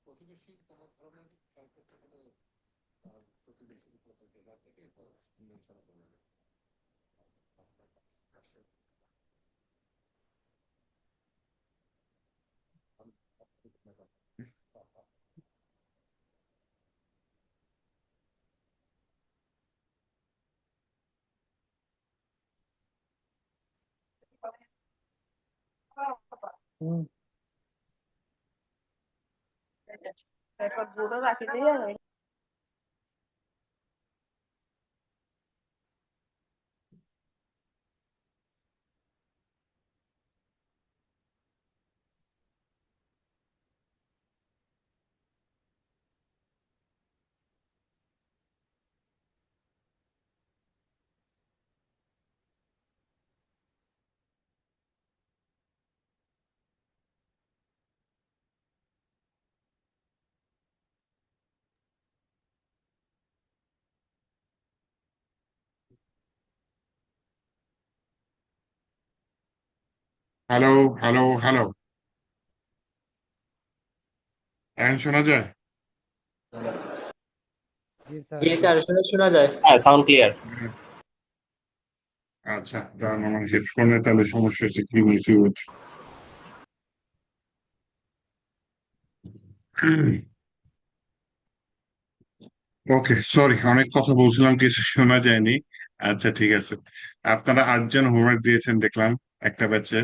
প্রতিবেশী কোনো ধরনের খেয়াল করতে গেলে তার প্রতিবেশীর প্রতিক্রিয়া থেকে বিবেচনা করবে। Hello, hello, hello. এখন শোনা যায়? জি স্যার, জি স্যার, শোনা যায়। হ্যাঁ, সাউন্ড ক্লিয়ার। হ্যাঁ, আচ্ছা, কারণ আমার হেডফোনে তাহলে সমস্যা হচ্ছে, কি হয়েছে হচ্ছে। ওকে, সরি, অনেক কথা বলছিলাম, কিছু শোনা যায়নি। আচ্ছা, ঠিক আছে। আপনারা 8 জন হোমওয়ার্ক দিয়েছেন দেখলাম একটা ব্যাচে।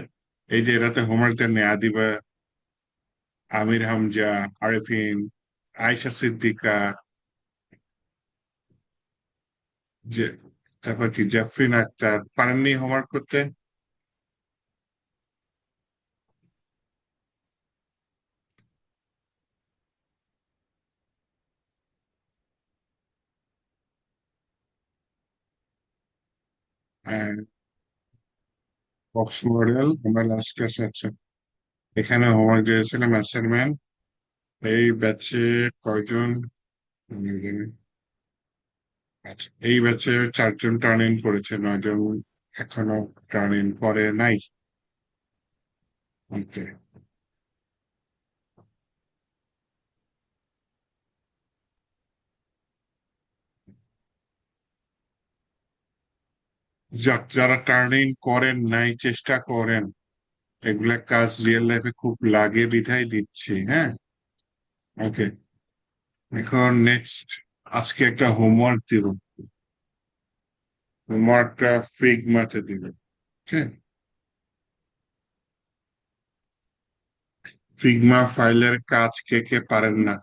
এই যে এরাতে হোমওয়ার্ক দেননি, আদিবা, আমির হামজা, আরিফিন, আয়েশা সিদ্দিকা, যে তারপর কি জাফরিন আক্তার, পারেননি হোমওয়ার্ক করতে? বক্স মডেল আমার লাস্ট ক্লাসে আছে। এখানে হোমওয়ার্ক দিয়েছিলাম অ্যাসাইনমেন্ট। এই ব্যাচে কয়জন? আমি জানি। আচ্ছা, এই ব্যাচে 4 জন টার্ন ইন করেছে, 9 জন এখনো টার্ন ইন করে নাই। ওকে, যারা টার্ন ইন করেন নাই চেষ্টা করেন। এগুলা কাজ রিয়েল লাইফে খুব লাগে বিধায় দিচ্ছি, হ্যাঁ। ওকে, এখন নেক্সট, আজকে একটা হোমওয়ার্ক দিব। হোমওয়ার্কটা ফিগমাতে দিব। ঠিক, ফিগমা ফাইলের কাজ কে কে পারেন না?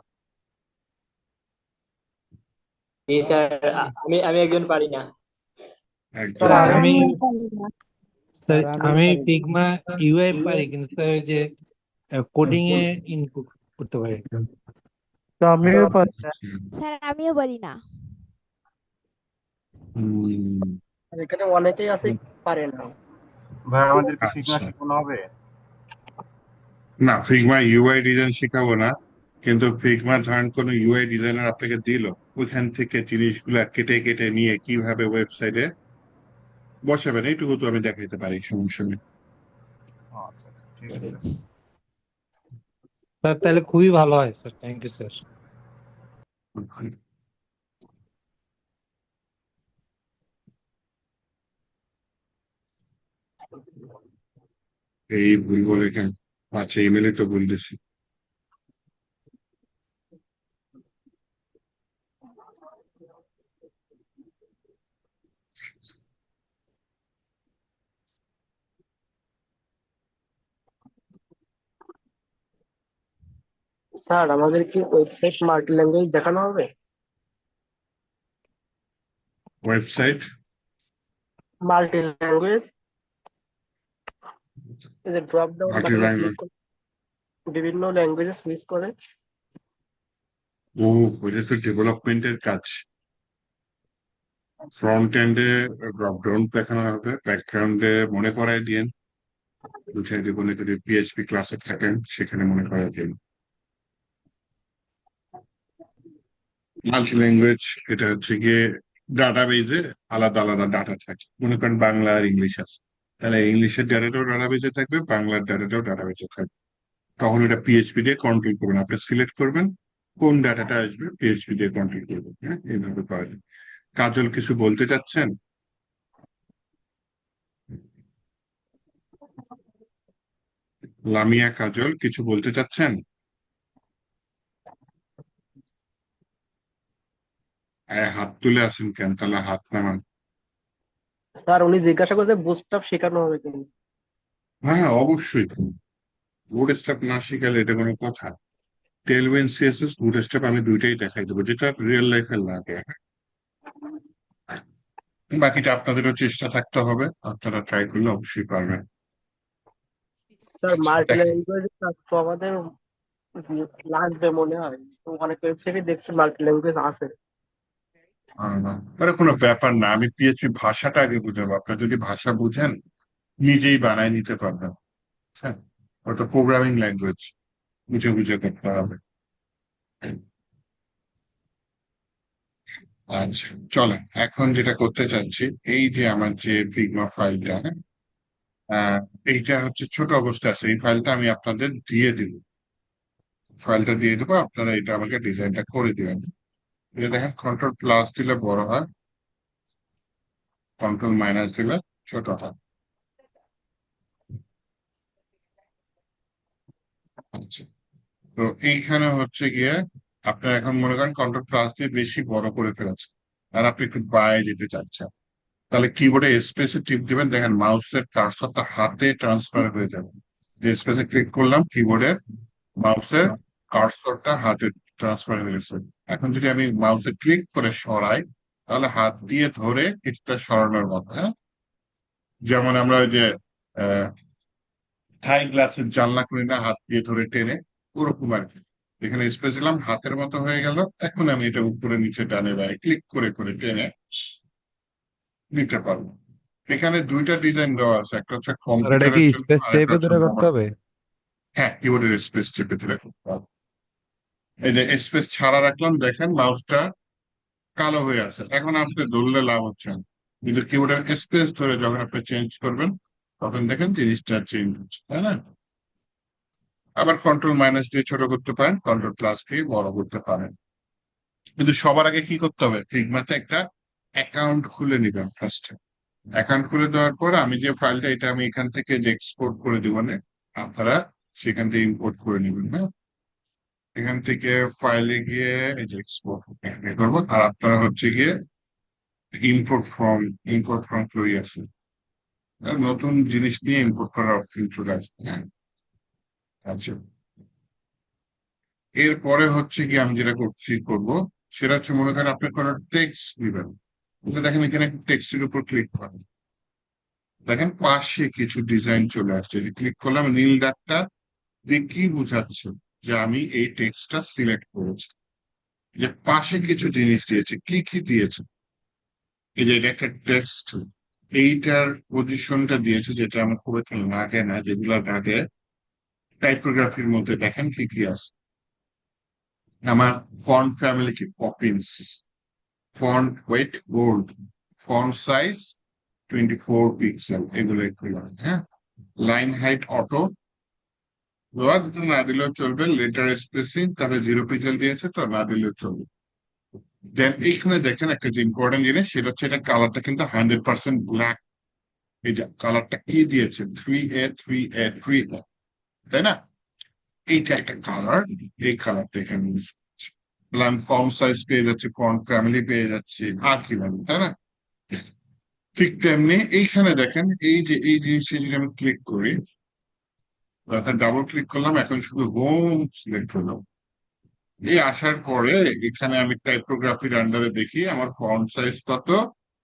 জি স্যার স্যার, আমি আমি একজন পারি না। একদম। স্যার স্যার আমি আমিও পারি না। স্যার আমিও আমি পারি না। ফিগমা ইউআই পারি, কিন্তু স্যার ওই যে কোডিং এ ইনপুট করতে পারি। স্যার আমিও পারি না। স্যার আমিও পারি না। হুম, আর এখানে অনেকেই আছে পারে না। ভাই আমাদেরকে ফিগমা আচ্ছা, শেখানো হবে? না, ফিগমা ইউআই ডিজাইন শেখাবো না, কিন্তু ফিগমা ধরেন কোনো ইউআই ডিজাইনার আপনাকে দিল, ওইখান থেকে জিনিসগুলা কেটে কেটে নিয়ে কিভাবে ওয়েবসাইটে বসাবেন এইটুকু তো আমি দেখাইতে পারি, সমস্যা নেই। আচ্ছা আচ্ছা, ঠিক আছে। স্যার তাহলে খুবই ভালো হয় স্যার, থ্যাংক ইউ স্যার। এই ভুল বলে কেন? আচ্ছা, ইমেলে তো ভুল দিছি। স্যার আমাদের কি ওয়েবসাইট মাল্টি ল্যাঙ্গুয়েজ দেখানো হবে? ওয়েবসাইট মাল্টি ল্যাঙ্গুয়েজ, এই যে ড্রপ ডাউন মাল্টি বাটনে ক্লিক ল্যাঙ্গুয়েজ? করে বিভিন্ন ল্যাঙ্গুয়েজে সুইচ করে। ও, ওইটা তো ডেভেলপমেন্টের কাজ। ফ্রন্ট এন্ডে ড্রপডাউন দেখানো হবে, ব্যাকগ্রাউন্ডে মনে করাই দিয়েন, বুঝাই দেবো, যদি পিএইচপি ক্লাসে থাকেন সেখানে মনে করাই দিন। মাল্টি ল্যাঙ্গুয়েজ এটা হচ্ছে গিয়ে ডাটাবেজে আলাদা আলাদা ডাটা থাকে, মনে করেন বাংলা আর ইংলিশ আছে, তাহলে ইংলিশের ডাটাটাও ডাটাবেজে থাকবে, বাংলার ডাটাটাও ডাটাবেজে থাকবে। তখন এটা পিএইচপি দিয়ে কন্ট্রোল করবেন। আপনি সিলেক্ট করবেন কোন ডাটাটা আসবে, পিএইচপি দিয়ে কন্ট্রোল করবেন। হ্যাঁ, এইভাবে করা যায়। কাজল কিছু বলতে চাচ্ছেন? লামিয়া, কাজল কিছু বলতে চাচ্ছেন? হাত তুলে আসেন কেন? তাহলে হাত নামান। স্যার উনি জিজ্ঞাসা করছে বুটস্ট্র্যাপ শেখানো হবে কিনা। হ্যাঁ, অবশ্যই। বুট স্ট্র্যাপ না শিখালে এটা কোনো কথা? টেলভিন, সিএসএস, বুট স্ট্র্যাপ আমি দুইটাই দেখাই দেবো, যেটা রিয়েল লাইফে লাগে। বাকিটা আপনাদেরও চেষ্টা থাকতে হবে, আপনারা ট্রাই করলে অবশ্যই পারবেন। স্যার আচ্ছা, মাল্টি দেখেন। ল্যাঙ্গুয়েজ কাজ তো আমাদের লাগবে মনে হয়, তো অনেক ওয়েবসাইটে দেখছি মাল্টি ল্যাঙ্গুয়েজ আছে। মানে কোনো ব্যাপার না, আমি পিএইচপি ভাষাটা আগে বুঝাবো। আপনার যদি ভাষা বুঝেন নিজেই বানায় নিতে পারবেন। হ্যাঁ, ওটা প্রোগ্রামিং ল্যাঙ্গুয়েজ, বুঝে বুঝে করতে হবে। আচ্ছা, চলেন এখন যেটা করতে চাচ্ছি, এই যে আমার যে ফিগমা ফাইলটা, হ্যাঁ, এইটা হচ্ছে ছোট অবস্থা আছে, এই ফাইলটা আমি আপনাদের দিয়ে দিব। ফাইলটা দিয়ে দেবো, আপনারা এটা আমাকে ডিজাইনটা করে দিবেন। এটা দেখেন, কন্ট্রোল প্লাস দিলে বড় হয়, কন্ট্রোল মাইনাস দিলে ছোট হয়। আচ্ছা, তো এইখানে হচ্ছে গিয়ে আপনার এখন মনে করেন কন্ট্রোল প্লাস দিয়ে বেশি বড় করে ফেলেছে, আর আপনি একটু বাইরে যেতে চাচ্ছেন, তাহলে কিবোর্ডে স্পেসে টিপ দিবেন। দেখেন মাউসের কার্সরটা হাতে ট্রান্সফার হয়ে যাবে। যে স্পেসে ক্লিক করলাম, কিবোর্ডে মাউসের কার্সরটা হাতে ট্রান্সফার হয়ে গেছে। এখন যদি আমি মাউসে ক্লিক করে সরাই, তাহলে হাত দিয়ে ধরে কিছুটা সরানোর মতো। হ্যাঁ, যেমন আমরা ওই যে থাই গ্লাসের জানলা করি না, হাত দিয়ে ধরে টেনে, ওরকম আর কি। এখানে স্পেস দিলাম, হাতের মতো হয়ে গেল। এখন আমি এটা উপরে নিচে ডানে বায়ে ক্লিক করে করে টেনে নিতে পারবো। এখানে দুইটা ডিজাইন দেওয়া আছে, একটা হচ্ছে আর এটা কি কম্পিউটারের জন্য স্পেস আর একটা চেপে হচ্ছে ধরে করতে মোবাইল। হবে? হ্যাঁ, কিবোর্ডের স্পেস চেপে ধরে করতে হবে। এই যে স্পেস ছাড়া রাখলাম, দেখেন মাউসটা কালো হয়ে আছে। এখন আপনি ধরলে লাভ হচ্ছে না, কিন্তু কিবোর্ডের স্পেস ধরে যখন আপনি চেঞ্জ করবেন, তখন দেখেন জিনিসটা চেঞ্জ হচ্ছে, তাই না? আবার কন্ট্রোল মাইনাস দিয়ে ছোট করতে পারেন, কন্ট্রোল প্লাস দিয়ে বড় করতে পারেন। কিন্তু সবার আগে কি করতে হবে, ফিগমাতে একটা অ্যাকাউন্ট খুলে নিবেন ফার্স্টে। অ্যাকাউন্ট খুলে দেওয়ার পর আমি যে ফাইলটা, এটা আমি এখান থেকে যে এক্সপোর্ট করে দিব না, আপনারা সেখান থেকে ইম্পোর্ট করে নেবেন। হ্যাঁ, এখান থেকে ফাইলে গিয়ে এই যে এক্সপোর্ট করবো, আর আপনারা হচ্ছে গিয়ে ইম্পোর্ট ফ্রম চলে আসে, নতুন জিনিস নিয়ে ইম্পোর্ট করার অপশন চলে আসবে। হ্যাঁ, আচ্ছা, এরপরে হচ্ছে কি আমি যেটা করবো, সেটা হচ্ছে মনে করেন আপনি কোনো টেক্সট দিবেন। দেখেন এখানে টেক্সটের উপর ক্লিক করেন, দেখেন পাশে কিছু ডিজাইন চলে আসছে। যে ক্লিক করলাম, নীল দাগটা দিয়ে কি বোঝাচ্ছে যে আমি এই টেক্সটটা সিলেক্ট করেছি। যে পাশে কিছু জিনিস দিয়েছে, কি কি দিয়েছে, এই যে এটা একটা টেক্সট, এইটার পজিশনটা দিয়েছে, যেটা আমার খুব একটা লাগে না, যেগুলো লাগে টাইপোগ্রাফির মধ্যে। দেখেন কি কি আছে, আমার ফন্ট ফ্যামিলি কি Poppins, font weight bold, font size 24 pixel, এগুলো। হ্যাঁ, লাইন হাইট অটো, লোয়ার না দিলেও চলবে, লেটার স্পেসিং তাহলে 0 পিক্সেল দিয়েছে তো, না দিলেও চলবে। দেন এইখানে দেখেন একটা যে ইম্পর্টেন্ট জিনিস, সেটা হচ্ছে এটা কালারটা কিন্তু 100% ব্ল্যাক। এই যে কালারটা কি দিয়েছে, 3A, তাই না? এইটা একটা কালার, এই কালারটা এখানে use করছি। আমি ফন্ট সাইজ পেয়ে যাচ্ছি, ফন্ট ফ্যামিলি পেয়ে যাচ্ছি, আর কি লাগে, তাই না? ঠিক তেমনি এইখানে দেখেন, এই যে এই জিনিসটা যদি আমি ক্লিক করি, ডাবল ক্লিক করলাম, এখন শুধু হোম সিলেক্ট হলো। এই আসার পরে এখানে আমি টাইপোগ্রাফির আন্ডারে দেখি আমার ফন্ট সাইজ কত,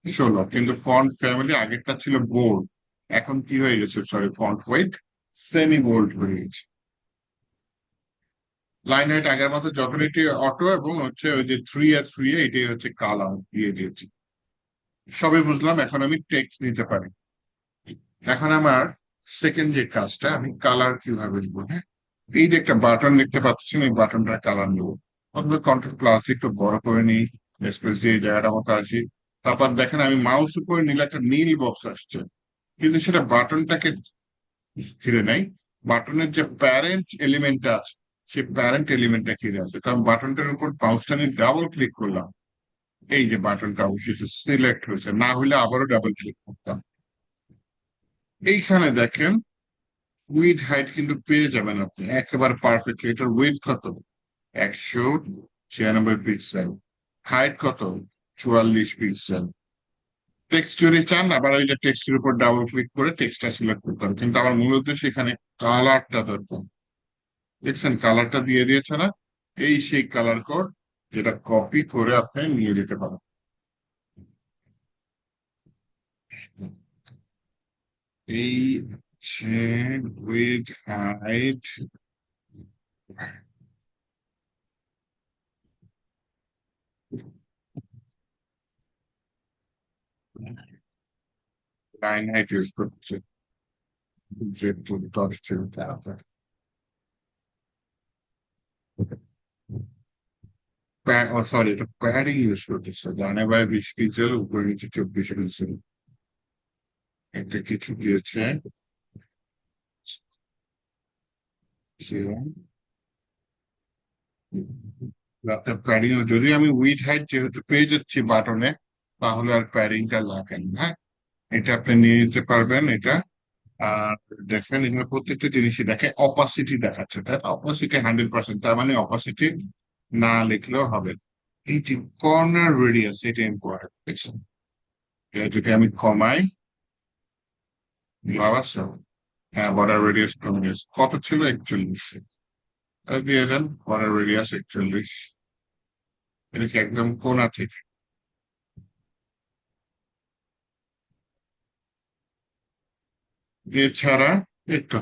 16, কিন্তু ফন্ট ফ্যামিলি আগেরটা ছিল বোল্ড, এখন কি হয়ে গেছে, sorry, font weight semi bold হয়ে গেছে। লাইন হাইট আগের মতো যথারীতি অটো, এবং হচ্ছে ওই যে 3A এটাই হচ্ছে কালার দিয়ে দিয়েছি। সবই বুঝলাম, এখন আমি টেক্সট দিতে পারি। এখন আমার সেকেন্ড যে কাজটা, আমি কালার কিভাবে দিব। হ্যাঁ, এই যে একটা বাটন দেখতে পাচ্ছেন, এই বাটনটা কালার নেবো। অথবা কন্ট্রোল প্লাস একটু বড় করে নিই, স্পেস দিয়ে জায়গাটা মতো আসি। তারপর দেখেন আমি মাউস উপরে নিলে একটা নীল বক্স আসছে, কিন্তু সেটা বাটনটাকে ঘিরে নাই, বাটনের যে প্যারেন্ট এলিমেন্টটা আছে সেই প্যারেন্ট এলিমেন্টটা কি আছে, কারণ বাটনটার উপর মাউসটা নিয়ে ডাবল ক্লিক করলাম, এই যে বাটনটা অবশেষে সিলেক্ট হয়েছে, না হলে আবারও ডাবল ক্লিক করতাম। এইখানে দেখেন উইড হাইট কিন্তু পেয়ে যাবেন আপনি একেবারে পারফেক্টলি। এটার উইড কত? 196 পিক্সেল। হাইট কত? 44 পিক্সেল। টেক্সট যদি চান আবার ওই যে টেক্সটের উপর ডাবল ক্লিক করে টেক্সটটা সিলেক্ট করতে হবে, কিন্তু আমার মূল উদ্দেশ্য এখানে কালারটা দরকার। দেখছেন কালারটা দিয়ে দিয়েছে না? এই সেই কালার কোড যেটা কপি করে আপনি নিয়ে যেতে পারেন। এই weed height line height use করছে, যেহেতু 10 ছিল তারপর সরি এটা প্যাডিং ইউজ করতেছে, ডানে বাই 20 পিক্সেল, উপরে নিচে 24 পিক্সেল। একটা কিছু দিয়েছে আপনার প্যাডিং, যদি আমি উইড হাইট যেহেতু পেয়ে যাচ্ছি বাটনে, তাহলে আর প্যাডিংটা লাগেন না। হ্যাঁ, এটা আপনি নিয়ে নিতে পারবেন এটা। আর দেখেন এখানে প্রত্যেকটা জিনিসই দেখে অপাসিটি দেখাচ্ছে, তাই অপাসিটি 100%, তার মানে অপাসিটি না লিখলেও হবে। এই যে কর্নার রেডিয়াস এটা ইম্পর্টেন্ট, এটা যদি আমি কমাই, বাবা হ্যাঁ বর্ডার রেডিয়াস কমে গেছে, কত ছিল 41, দিয়ে দেন বর্ডার রেডিয়াস 41, এটা কি একদম কোনা থেকে। এছাড়া একটা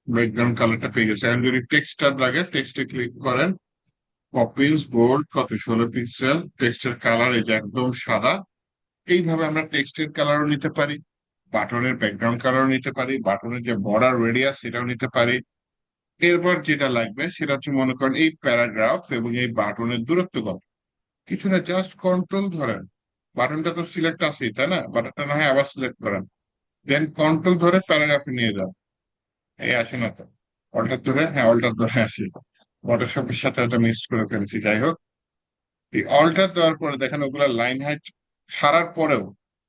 ব্যাকগ্রাউন্ড কালারটা পেয়ে গেছে। এখন যদি টেক্সটটা লাগে টেক্সটে ক্লিক করেন, পপিন্স বোল্ড কত 16 পিক্সেল, টেক্সটের কালার এই যে একদম সাদা। এইভাবে আমরা টেক্সটের কালারও নিতে পারি, বাটনের ব্যাকগ্রাউন্ড কালারও নিতে পারি, বাটনের যে বর্ডার রেডিয়াস সেটাও নিতে পারি। এরপর যেটা লাগবে সেটা হচ্ছে মনে করেন এই প্যারাগ্রাফ এবং এই বাটনের দূরত্ব কত। কিছু না, জাস্ট কন্ট্রোল ধরেন, বাটনটা তো সিলেক্ট আছেই তাই না, বাটনটা না হয় আবার সিলেক্ট করেন, দেন কন্ট্রোল ধরে প্যারাগ্রাফে নিয়ে যান। এই আসে না তো, অল্টার ধরে, হ্যাঁ অল্টার ধরে আসি, ফটোশপের সাথে হয়তো মিক্স করে ফেলেছি, যাই হোক। এই অল্টার দেওয়ার পরে দেখেন ওগুলা লাইন হাইট ছাড়ার পরেও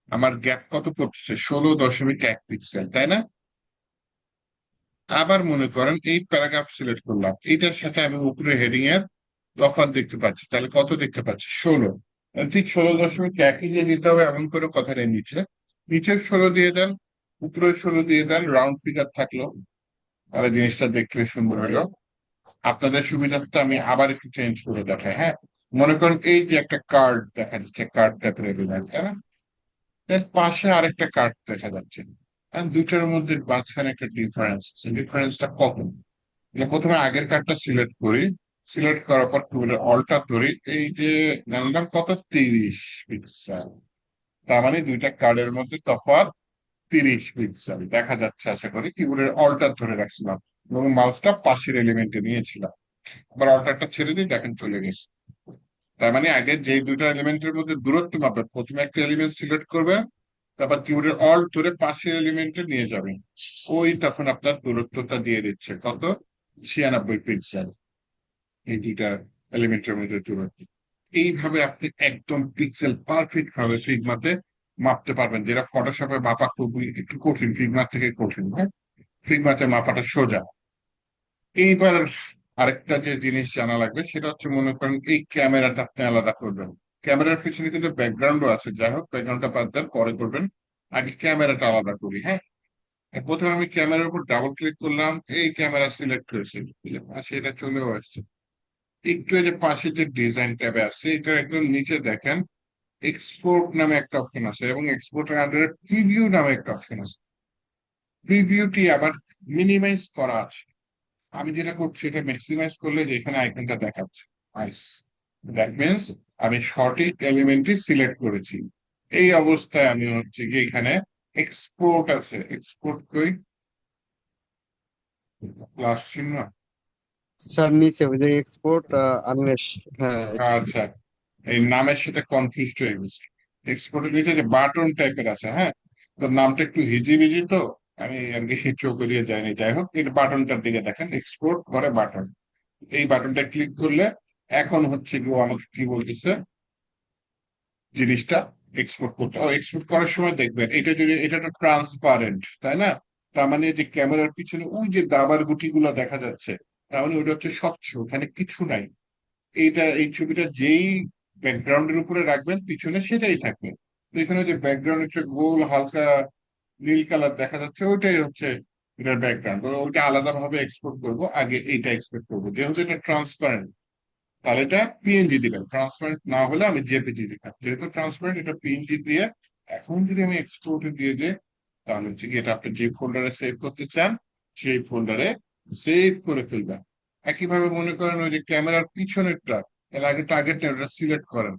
আমার গ্যাপ কত পড়ছে, 16.1 পিক্সেল, তাই না? আবার মনে করেন এই প্যারাগ্রাফ সিলেক্ট করলাম, এইটার সাথে আমি উপরে হেডিং এর তফাৎ দেখতে পাচ্ছি, তাহলে কত দেখতে পাচ্ছি? 16। ঠিক 16.1 দিয়ে দিতে হবে এমন করে কথা নেই, নিচের 16 দিয়ে দেন, উপরের 16 দিয়ে দেন, রাউন্ড ফিগার থাকলো, তাহলে জিনিসটা দেখলে সুন্দর হলো। আপনাদের সুবিধার্থে আমি আবার একটু চেঞ্জ করে দেখাই। হ্যাঁ, মনে করেন এই যে একটা কার্ড দেখা যাচ্ছে, কার্ড টাইপের এলিমেন্ট, তাই না? এর পাশে আরেকটা কার্ড দেখা যাচ্ছে, আর দুইটার মধ্যে মাঝখানে একটা ডিফারেন্স আছে, ডিফারেন্সটা কত? প্রথমে আগের কার্ডটা সিলেক্ট করি, সিলেক্ট করার পর টুলের অল্টার ধরি, এই যে জানলাম কত, 30 পিক্সেল। তার মানে দুইটা কার্ডের মধ্যে তফাৎ 30 পিক্সেল দেখা যাচ্ছে, আশা করি। কিবোর্ডের অল্টার ধরে রাখছিলাম এবং মাউসটা পাশের এলিমেন্টে নিয়েছিলাম, আবার অল্টারটা ছেড়ে দিয়ে দেখেন চলে গেছে। তার মানে আগে যে দুটো এলিমেন্টের মধ্যে দূরত্ব মাপবেন, প্রথমে একটা এলিমেন্ট সিলেক্ট করবেন, তারপর কিবোর্ডের অল্ট ধরে পাশের এলিমেন্টে নিয়ে যাবেন, ওই তখন আপনার দূরত্বটা দিয়ে দিচ্ছে কত, 96 পিক্সেল, এই দুইটা এলিমেন্টের মধ্যে দূরত্ব। এইভাবে আপনি একদম পিক্সেল পারফেক্ট ভাবে ফিগমাতে মাপতে পারবেন, যেটা ফটোশপে মাপা খুবই একটু কঠিন, ফিগমার থেকে কঠিন, হ্যাঁ ফিগমাতে মাপাটা সোজা। এইবার আরেকটা যে জিনিস জানা লাগবে সেটা হচ্ছে মনে করেন এই ক্যামেরাটা আপনি আলাদা করবেন, ক্যামেরার পিছনে কিন্তু ব্যাকগ্রাউন্ডও আছে, যাই হোক ব্যাকগ্রাউন্ডটা বাদ দেন পরে করবেন, আগে ক্যামেরাটা আলাদা করি। হ্যাঁ, প্রথমে আমি ক্যামেরার উপর ডাবল ক্লিক করলাম, এই ক্যামেরা সিলেক্ট করেছি, পাশে এটা চলেও আসছে। একটু এই যে পাশে যে ডিজাইন ট্যাবে আছে এটা একদম নিচে দেখেন এক্সপোর্ট নামে একটা অপশন আছে এবং এক্সপোর্টের আন্ডারে প্রিভিউ নামে একটা অপশন আছে। প্রিভিউটি আবার মিনিমাইজ করা আছে, আমি যেটা করছি এটা ম্যাক্সিমাইজ করলে যে এখানে আইকনটা দেখাচ্ছে, নাইস, দ্যাট মিনস আমি সঠিক এলিমেন্টই সিলেক্ট করেছি। এই অবস্থায় আমি হচ্ছে কি এখানে এক্সপোর্ট আছে, এক্সপোর্ট কই, প্লাস চিহ্ন, স্যার নিচে ওই যে এক্সপোর্ট আনলেস, হ্যাঁ আচ্ছা এই নামের সাথে কনফিউজ হয়ে গেছে। এক্সপোর্টের নিচে যে বাটন টাইপের আছে, হ্যাঁ, তোর নামটা একটু হিজিবিজি তো আমি আর কি চোখ এড়িয়ে যায়নি। যাই হোক, এই বাটনটার দিকে দেখেন, এক্সপোর্ট করে বাটন, এই বাটনটা ক্লিক করলে এখন হচ্ছে কি ও আমাকে কি বলতেছে, জিনিসটা এক্সপোর্ট করতে। ও এক্সপোর্ট করার সময় দেখবেন এটা যদি, এটা তো ট্রান্সপারেন্ট তাই না, তার মানে যে ক্যামেরার পিছনে ওই যে দাবার গুটিগুলো দেখা যাচ্ছে, তার মানে ওইটা হচ্ছে স্বচ্ছ, ওখানে কিছু নাই। এইটা, এই ছবিটা যেই ব্যাকগ্রাউন্ডের উপরে রাখবেন পিছনে সেটাই থাকবে। তো এখানে যে ব্যাকগ্রাউন্ড একটা গোল হালকা নীল কালার দেখা যাচ্ছে, ওইটাই হচ্ছে এটার ব্যাকগ্রাউন্ড। ওইটা আলাদা ভাবে এক্সপোর্ট করবো, আগে এইটা এক্সপোর্ট করবো। যেহেতু এটা ট্রান্সপারেন্ট, তাহলে এটা পিএনজি দিবেন। ট্রান্সপারেন্ট না হলে আমি জেপিজি দিতাম, যেহেতু ট্রান্সপারেন্ট এটা পিএনজি দিয়ে। এখন যদি আমি এক্সপোর্টে দিয়ে দিই, তাহলে হচ্ছে কি এটা আপনি যে ফোল্ডারে সেভ করতে চান সেই ফোল্ডারে সেভ করে ফেলবেন। একইভাবে মনে করেন ওই যে ক্যামেরার পিছনেরটা, এর আগে টার্গেট নেই, ওটা সিলেক্ট করেন।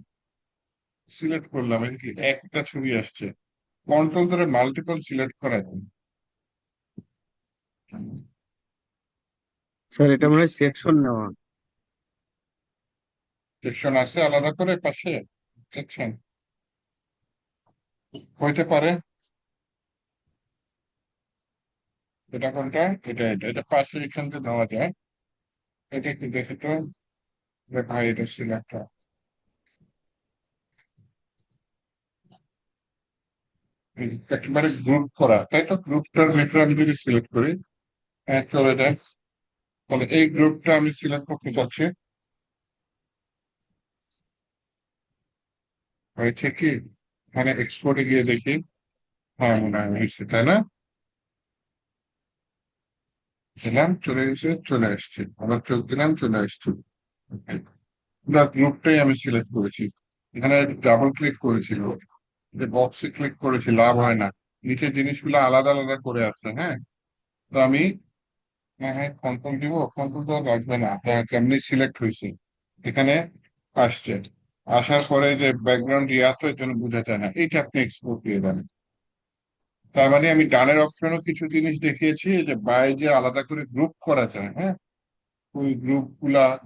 সিলেক্ট করলাম, এই কি একটা ছবি আসছে, কন্ট্রোল ধরে মাল্টিপল সিলেক্ট করা যায়। স্যার এটা মনে হয় সেকশন নেওয়া। সেকশন আছে আলাদা করে পাশে, বুঝছেন? হইতে পারে। এটা কোনটা? এটা পাশে এখান থেকে দেওয়া যায়। এটা একটু দেখে তো, ভাই এটা সিলেক্ট। একেবারে গ্রুপ করা, তাই তো? গ্রুপটার ভিতরে আমি যদি সিলেক্ট করি, হ্যাঁ চলে যায়। তাহলে এই গ্রুপটা আমি সিলেক্ট করতে চাচ্ছি, হয়েছে কি? এখানে এক্সপোর্টে গিয়ে দেখি, হ্যাঁ মনে হয় হয়েছে, তাই না? দিলাম, চলে গেছে, চলে আসছে, আবার চোখ দিলাম, চলে আসছে। পুরো গ্রুপটাই আমি সিলেক্ট করেছি। এখানে ডাবল ক্লিক করেছিল, বক্সে ক্লিক করেছি, লাভ হয় না। নিচে জিনিসগুলো আলাদা আলাদা করে আছে, হ্যাঁ। তো আমি, হ্যাঁ হ্যাঁ কন্ট্রোল দিব, কন্ট্রোল তো রাখবে না, কেমনি সিলেক্ট হয়েছে এখানে আসছে। আসার পরে যে ব্যাকগ্রাউন্ড ইয়াত এর জন্য বোঝা যায় না, এইটা আপনি এক্সপোর্ট দিয়ে দেন। তার মানে আমি ডানের অপশনও কিছু জিনিস দেখিয়েছি, যে বাই যে আলাদা করে গ্রুপ করা যায়, হ্যাঁ, ওই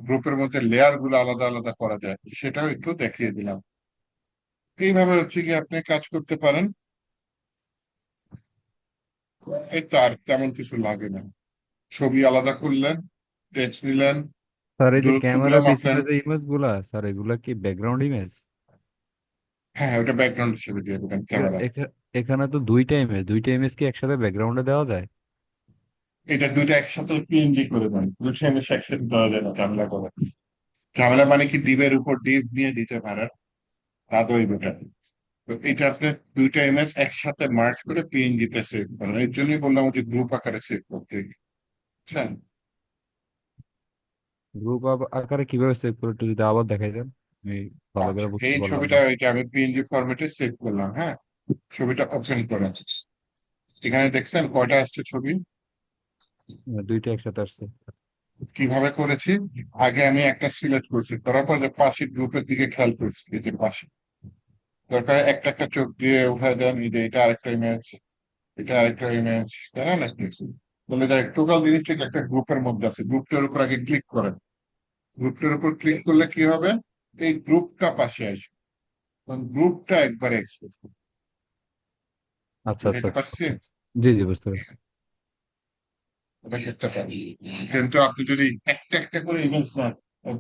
গ্রুপের মধ্যে লেয়ার গুলো আলাদা আলাদা করা যায়, সেটাও একটু দেখিয়ে দিলাম। এইভাবে হচ্ছে কি আপনি কাজ করতে পারেন। এই তো, আর তেমন কিছু লাগে না। ছবি আলাদা করলেন, টেক্সট নিলেন, স্যার এই যে দূরত্বগুলো ক্যামেরার মাপলেন। পিছনে যে ইমেজ গুলা, স্যার এগুলা কি ব্যাকগ্রাউন্ড ইমেজ? হ্যাঁ ওটা ব্যাকগ্রাউন্ড হিসেবে দিয়ে দেবেন ক্যামেরা। এখানে তো দুইটা ইমেজ কি একসাথে ব্যাকগ্রাউন্ডে দেওয়া যায়? এটা দুইটা একসাথে পিএনজি করে দেন, দুটো ইমেজ একসাথে দেওয়া যায় না, ঝামেলা করে। ঝামেলা মানে কি, ডিবের উপর ডিপ নিয়ে দিতে পারেন, তা তো ওই বেটার। তো এটা আপনি দুইটা ইমেজ একসাথে মার্চ করে পিএনজি তে সেভ করেন। এর জন্যই বললাম যে গ্রুপ আকারে সেভ করতে, বুঝছেন? গ্রুপ আকারে কিভাবে সেভ করে একটু যদি আবার দেখাই দেন, আমি ভালো করে আচ্ছা, বুঝতে এই পারলাম ছবিটা না। এই যে আমি পিএনজি ফরম্যাটে সেভ করলাম, হ্যাঁ। ছবিটা ওপেন করেন, এখানে দেখছেন কয়টা আসছে ছবি, দুইটা একসাথে আসছে। কিভাবে করেছি। আগে আমি একটা সিলেক্ট করছি, করার পর যে পাশে গ্রুপের দিকে খেয়াল করছি, এই যে পাশে, দরকার একটা একটা চোখ দিয়ে উঠায় দেন, এই যে এটা আরেকটা ইমেজ, এটা আরেকটা ইমেজ, তাই না নাকি? বলে যায় টোটাল জিনিসটা একটা গ্রুপের মধ্যে আছে। গ্রুপটার উপর আগে ক্লিক করেন, গ্রুপটার উপর ক্লিক করলে কি হবে, এই গ্রুপটা পাশে আসবে, গ্রুপটা একবারে এক্সপোর্ট করবে। আচ্ছা আচ্ছা বুঝতে আচ্ছা। পারছি? জি জি বুঝতে পারছি। এটা করতে পারি। কিন্তু আপনি যদি একটা একটা করে ইমেজ নেন,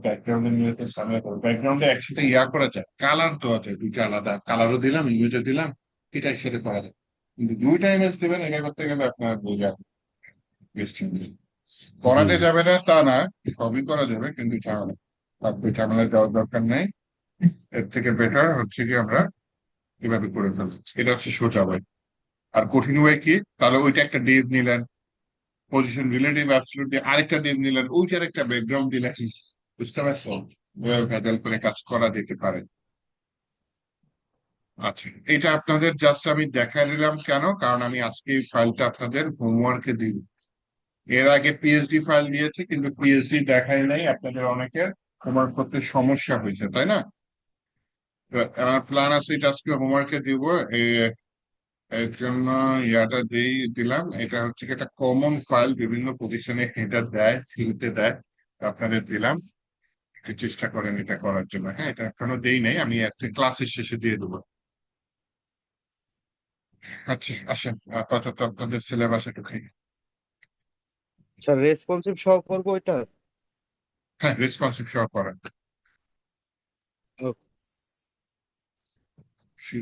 ব্যাকগ্রাউন্ডে নিয়ে সামনে করবেন, ব্যাকগ্রাউন্ডে একসাথে ইয়া করা যায়, কালার দেওয়া যায়, দুইটা আলাদা কালারও দিলাম, ইমেজও দিলাম, এটা একসাথে করা যায়। কিন্তু দুইটা ইমেজ দেবেন, এটা করতে গেলে আপনার বোঝা বেশি। জি করাতে জি। যাবে না তা না, সবই করা যাবে, কিন্তু ঝামেলা, আপনি ঝামেলা যাওয়ার দরকার নেই। এর থেকে বেটার হচ্ছে কি আমরা এভাবে করে ফেলছি, এটা হচ্ছে সোজা ওয়ে। আর কঠিন ওয়ে কি, তাহলে ওইটা একটা ডিপ নিলেন, পজিশন রিলেটিভ অ্যাবসলিউট দিয়ে আরেকটা ডিপ নিলেন, ওইটার একটা ব্যাকগ্রাউন্ড দিলেন, বুঝতে পারছো? ভেজাল করে কাজ করা যেতে পারে। আচ্ছা, এটা আপনাদের জাস্ট আমি দেখা নিলাম, কেন? কারণ আমি আজকে এই ফাইলটা আপনাদের হোমওয়ার্কে দিব। এর আগে পিএইচডি ফাইল দিয়েছে, কিন্তু পিএইচডি দেখাই নাই, আপনাদের অনেকের হোমওয়ার্ক করতে সমস্যা হয়েছে, তাই না? তো আমার প্ল্যান আছে এটা আজকে হোমওয়ার্কে দিব। এর জন্য ইয়াটা দিলাম, এটা হচ্ছে কি একটা কমন ফাইল, বিভিন্ন পজিশনে হেডার দেয়, সিলতে দেয়, আপনাদের দিলাম। একটু চেষ্টা করেন এটা করার জন্য, হ্যাঁ। এটা এখনো দেই নাই, আমি আজকে ক্লাসের শেষে দিয়ে দেবো। আচ্ছা আসেন আপাতত আপনাদের সিলেবাস একটু খাই। স্যার রেসপন্সিভ সহ করবো এটা? হ্যাঁ, রেসপন্সিভ সহ করেন।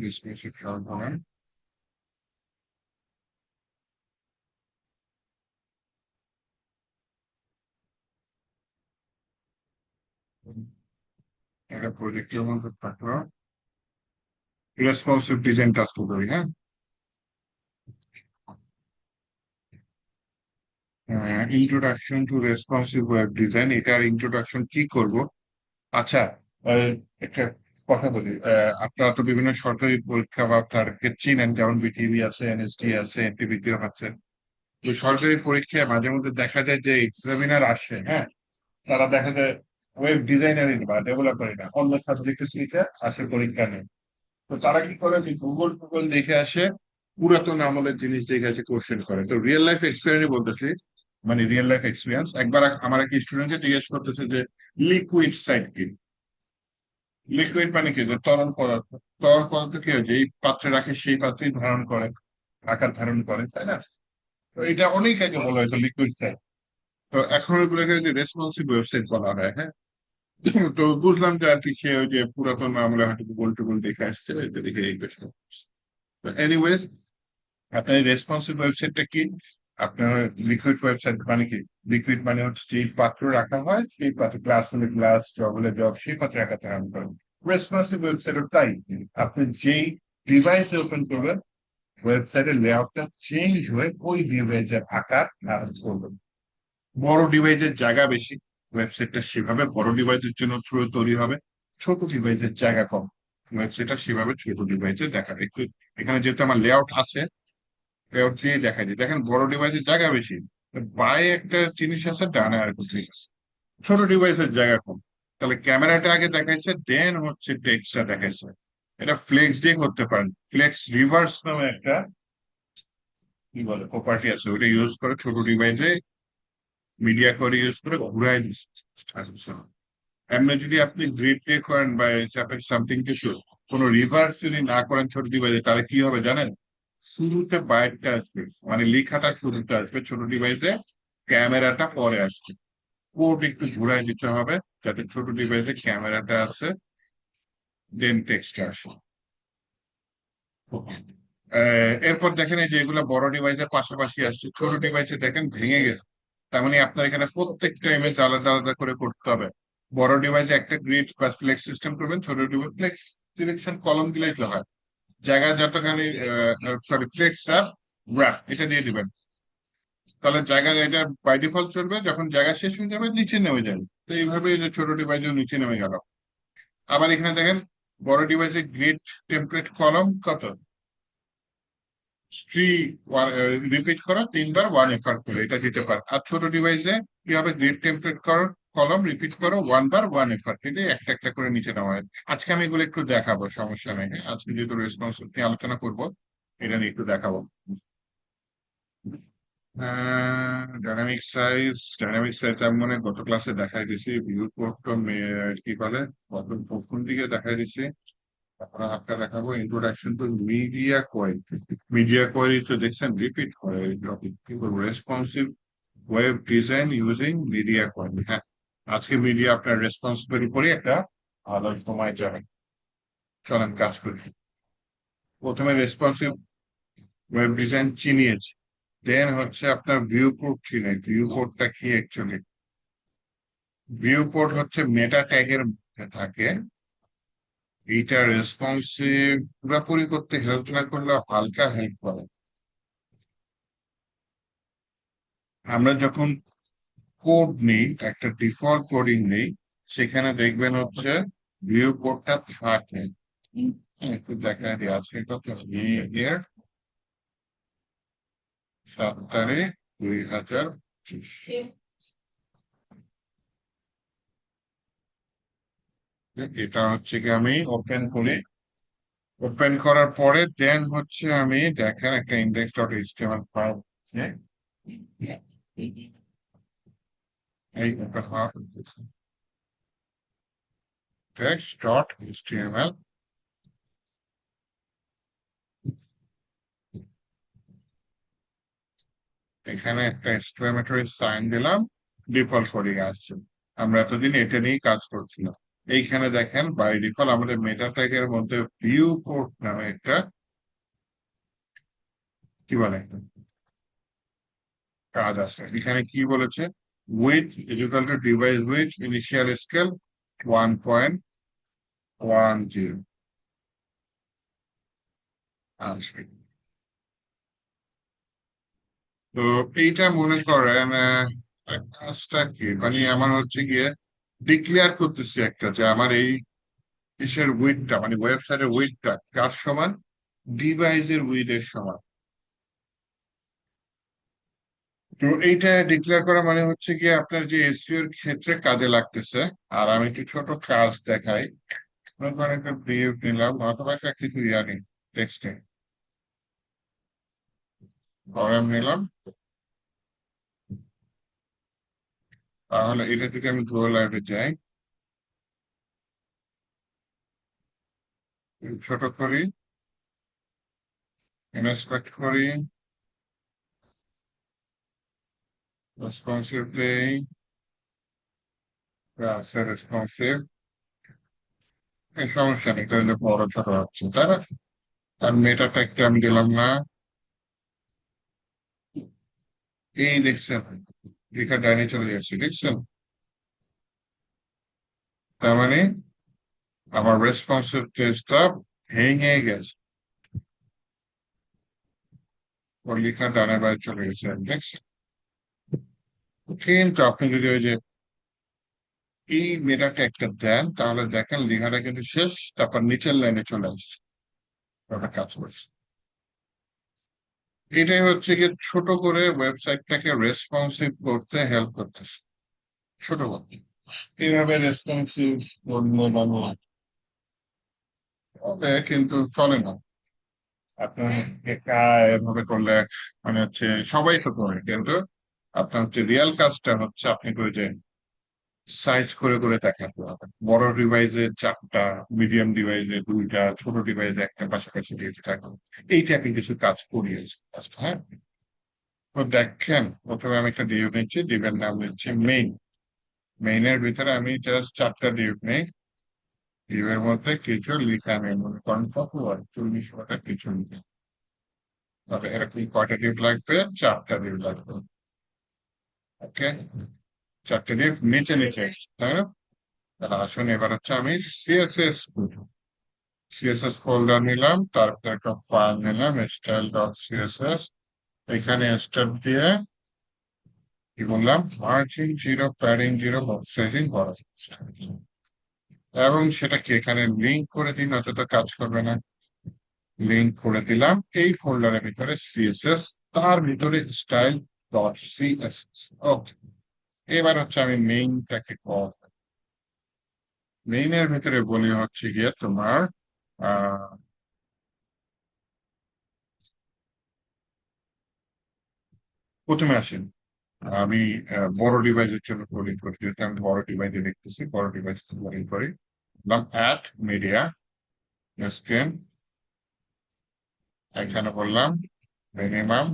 রেসপন্সিভ সহ করেন। একটা প্রজেক্টের মধ্যে থাকলো রেসপন্সিভ ডিজাইন টাস্ক করি। হ্যাঁ, introduction to responsive web design, এটার ইন্ট্রোডাকশন কি করব? আচ্ছা, একটা কথা বলি, আপনারা তো বিভিন্ন সরকারি পরীক্ষা বা তারকে চিনেন, যেমন বিটিভি আছে, এনএসটি আছে, এনটিভিতে আছে। তো সরকারি পরীক্ষায় মাঝে মধ্যে দেখা যায় যে এক্সামিনার আসে, হ্যাঁ, তারা দেখা যায় ওয়েব ডিজাইনারই বা ডেভেলপারই না, অন্য সাবজেক্টের টিচার আসে পরীক্ষা নেই। তো তারা কি করে যে গুগল টুগল দেখে আসে, পুরাতন আমলের জিনিস দেখে আসে কোশ্চেন করে। তো রিয়েল লাইফ এক্সপিরিয়েন্স বলতেছি, মানে রিয়েল লাইফ এক্সপিরিয়েন্স, একবার আমার এক স্টুডেন্টকে জিজ্ঞেস করতেছে যে লিকুইড সাইড কি। লিকুইড মানে কি? যে তরল পদার্থ। তরল পদার্থ কি হয়? যে এই পাত্রে রাখে সেই পাত্রেই ধারণ করে, আকার ধারণ করে, তাই না? তো এটা অনেক আগে বলা হয়তো লিকুইড সাইড। তো এখন ওইগুলোকে যদি রেসপন্সিভ ওয়েবসাইট বলা হয়, হ্যাঁ। তো বুঝলাম যে আর কি সে ওই যে পুরাতন আমলে হয়তো গুগল টুগল দেখে আসছে, এটা দেখে এই প্রশ্ন। এনিওয়েজ, আপনার রেসপন্সিভ ওয়েবসাইটটা কি? আপনার লিকুইড ওয়েবসাইট মানে কি? লিকুইড মানে হচ্ছে যে পাত্র রাখা হয়, সেই পাত্রে, গ্লাস হলে গ্লাস, জগ হলে জগ, সেই পাত্রে রাখা ধারণ করেন। রেসপন্সিভ ওয়েবসাইট তাই, আপনি যেই ডিভাইস ওপেন করবেন, ওয়েবসাইটের লেআউটটা চেঞ্জ হয়ে ওই ডিভাইসের আকার ধারণ করবে। বড় ডিভাইসের জায়গা বেশি, ওয়েবসাইটটা সেভাবে বড় ডিভাইসের জন্য থ্রু তৈরি হবে। ছোট ডিভাইসের জায়গা কম, ওয়েবসাইটটা সেভাবে ছোট ডিভাইসে দেখা একটু। এখানে যেহেতু আমার লেআউট আছে, লেআউট দিয়ে দেখা যায়। দেখেন বড় ডিভাইসের জায়গা বেশি, বায়ে একটা জিনিস আছে, ডানে আর একটা জিনিস আছে। ছোট ডিভাইসের জায়গা কম, তাহলে ক্যামেরাটা আগে দেখাইছে, দেন হচ্ছে টেক্সটটা দেখাইছে। এটা ফ্লেক্স দিয়ে করতে পারেন। ফ্লেক্স রিভার্স নামে একটা কি বলে প্রপার্টি আছে, ওটা ইউজ করে ছোট ডিভাইসে মিডিয়া করে ইউজ করে ঘুরাই দিচ্ছে। এমনি যদি আপনি গ্রিড দিয়ে করেন বা সামথিং কিছু, কোনো রিভার্স যদি না করেন ছোট ডিভাইসে, তাহলে কি হবে জানেন? শুরুতে বাইকটা আসবে, মানে লেখাটা শুরুতে আসবে ছোট ডিভাইসে, ক্যামেরাটা পরে আসবে। কোড একটু ঘুরাই দিতে হবে যাতে ছোট ডিভাইসে ক্যামেরাটা আসে, দেন টেক্সট আসে। এরপর দেখেন এই যে এগুলো বড় ডিভাইসের পাশাপাশি আসছে, ছোট ডিভাইসে দেখেন ভেঙে গেছে। তার মানে আপনার এখানে প্রত্যেকটা ইমেজ আলাদা আলাদা করে করতে হবে। বড় ডিভাইসে একটা গ্রিড বা ফ্লেক্স সিস্টেম করবেন, ছোট ডিভাইস ফ্লেক্স সিলেকশন কলম দিলেই তো হয়। জায়গা যতখানি, সরি, ফ্লেক্সটা র্যাপ এটা দিয়ে দিবেন, তাহলে জায়গা এটা বাই ডিফল্ট চলবে। যখন জায়গা শেষ হয়ে যাবে নিচে নেমে যাবে। তো এইভাবে এই যে ছোট ডিভাইসেও নিচে নেমে গেল। আবার এখানে দেখেন বড় ডিভাইসে গ্রিড টেমপ্লেট কলম কত, থ্রি, রিপিট করো তিনবার, ওয়ান এফার করে এটা দিতে পারে। আর ছোট ডিভাইসে কি হবে? গ্রিড টেমপ্লেট করো, কলম রিপিট করো, ওয়ান বার, ওয়ান এফার দিলে একটা একটা করে নিচে নেওয়া হয়। আজকে আমি এগুলো একটু দেখাবো, সমস্যা নেই। হ্যাঁ, আজকে যেহেতু রেসপন্স নিয়ে আলোচনা করবো, এটা নিয়ে একটু দেখাবো। ডাইনামিক সাইজ আমি মনে হয় গত ক্লাসে দেখাই দিছি। ভিউ কোড তো কি বলে, প্রথম দিকে দেখাই দিছি। তারপরে হাতটা দেখাবো introduction to media query. Media query তো দেখছেন রিপিট করে এই টপিক, কি বলবো, responsive web design using media query. হ্যাঁ, আজকে মিডিয়া আপনার রেসপন্সিবল উপরে একটা ভালো সময় যাবে। চলেন কাজ করি। প্রথমে রেসপন্সিভ ওয়েব ডিজাইন চিনিয়েছি, দেন হচ্ছে আপনার ভিউ পোর্ট চিনে। ভিউ পোর্টটা কি অ্যাকচুয়ালি? ভিউ পোর্ট হচ্ছে মেটা ট্যাগের মধ্যে থাকে। এইটা রেসপন্সিভ পুরোপুরি করতে হেল্প না করলেও হালকা হেল্প করে। আমরা যখন কোড নেই, একটা ডিফল্ট কোডিং নেই, সেখানে দেখবেন হচ্ছে ভিউ কোডটা থাকে। একটু দেখা দিয়ে আছে কত, এর 7/2025। এটা হচ্ছে কি, আমি ওপেন করি। ওপেন করার পরে দেন হচ্ছে আমি দেখেন একটা ইন্ডেক্স ডট এইচটিএমএল ফাইল আছে। এই text.html, এখানে একটা এক্সক্লেমেটরি সাইন দিলাম, ডিফল্ট কোডিং আসছে। আমরা এতদিন এটা নিয়েই কাজ করছিলাম। এইখানে দেখেন বাই ডিফল্ট আমাদের মেটা ট্যাগের মধ্যে ভিউ পোর্ট নামে একটা কি বলে কাজ আছে। এখানে কি বলেছে, with equal to device with initial scale 1.10 আসবে। তো এইটা মনে করেন কাজটা কি মানে আমার হচ্ছে গিয়ে ডিক্লেয়ার করতেছি একটা যে আমার এই ইসের উইথটা মানে ওয়েবসাইটের উইথটা কার সমান, ডিভাইসের উইথের সমান। তো এইটা ডিক্লেয়ার করা মানে হচ্ছে কি আপনার যে এসইও এর ক্ষেত্রে কাজে লাগতেছে। আর আমি একটু ছোট কাজ দেখাই। মনে করেন একটা ভিউ নিলাম অথবা একটা কিছু নিই, টেক্সটে কলাম নিলাম। তাহলে এটা থেকে আমি গো লাইভে যাই, ছোট করি, ইনস্পেক্ট করি, রেসপন্সিভ দেই, রেসপন্সিভ, এই সমস্যা নেই, এটা বড় ছোট হচ্ছে তাই না। আর মেটা ট্যাগটা আমি দিলাম না। এই দেখছেন লেখা ডাইনে চলে যাচ্ছে, দেখছেন? তার মানে আমার রেসপন্সিভ টেস্টটা ভেঙে গেছে, ওর লেখা ডানে বাইরে চলে গেছে, দেখছেন? কিন্তু আপনি যদি ওই যে এই মেটাটা একটা দেন তাহলে দেখেন লেখাটা কিন্তু শেষ, তারপর নিচের লাইনে চলে আসছে, ওটা কাজ করছে। এটাই হচ্ছে কি ছোট করে ওয়েবসাইটটাকে রেসপন্সিভ করতে হেল্প করতেছে, ছোট করতে। এইভাবে রেসপন্সিভ হবে কিন্তু চলে না। আপনার একা এভাবে করলে মানে হচ্ছে সবাই তো করে, কিন্তু আপনার হচ্ছে রিয়েল কাজটা হচ্ছে আপনি ওই যে সাইজ করে করে দেখাতে হবে। বড় ডিভাইসে 4টা, মিডিয়াম ডিভাইসে 2টা, ছোট ডিভাইসে একটা, পাশাপাশি দিয়েছে থাকবে। এইটা আপনি কিছু কাজ করিয়েছে। হ্যাঁ, তো দেখেন প্রথমে আমি একটা ডিউ নিচ্ছি, ডিভের নাম নিচ্ছি মেইন। মেইনের ভিতরে আমি জাস্ট 4টা ডিউ নেই, ডিউয়ের মধ্যে কিছু লিখা নেই, মনে করেন কত হয় 40 কিছু লিখে। তবে এরকম কয়টা ডিউ লাগবে, 4টা ডিউ লাগবে। ওকে, 4টা ডিউ নিচে নিচে এসছে, তাই না? তাহলে আসুন এবার হচ্ছে আমি সিএসএস ফোল্ডার নিলাম, তারপর একটা ফাইল নিলাম স্টাইল ডট সিএসএস। এখানে স্টার্ট দিয়ে কি বললাম, মার্জিন 0, প্যাডিং 0, বক্স সাইজিং করা যাচ্ছে। এবং সেটাকে এখানে লিঙ্ক করে দিন, অতটা কাজ করবে না। লিঙ্ক করে দিলাম এই ফোল্ডারের ভিতরে সিএসএস, তার ভিতরে স্টাইল ডট সিএসএস। ওকে, এবার হচ্ছে আমি মেইনটাকে কল, মেইনের ভিতরে বলি হচ্ছে গিয়ে তোমার প্রথমে আসেন আমি বড় ডিভাইসের জন্য কোডিং করি, যেহেতু আমি বড় ডিভাইসে দেখতেছি, বড় ডিভাইস কোডিং করি। বললাম অ্যাট মিডিয়া স্ক্রিন, এখানে বললাম মিনিমাম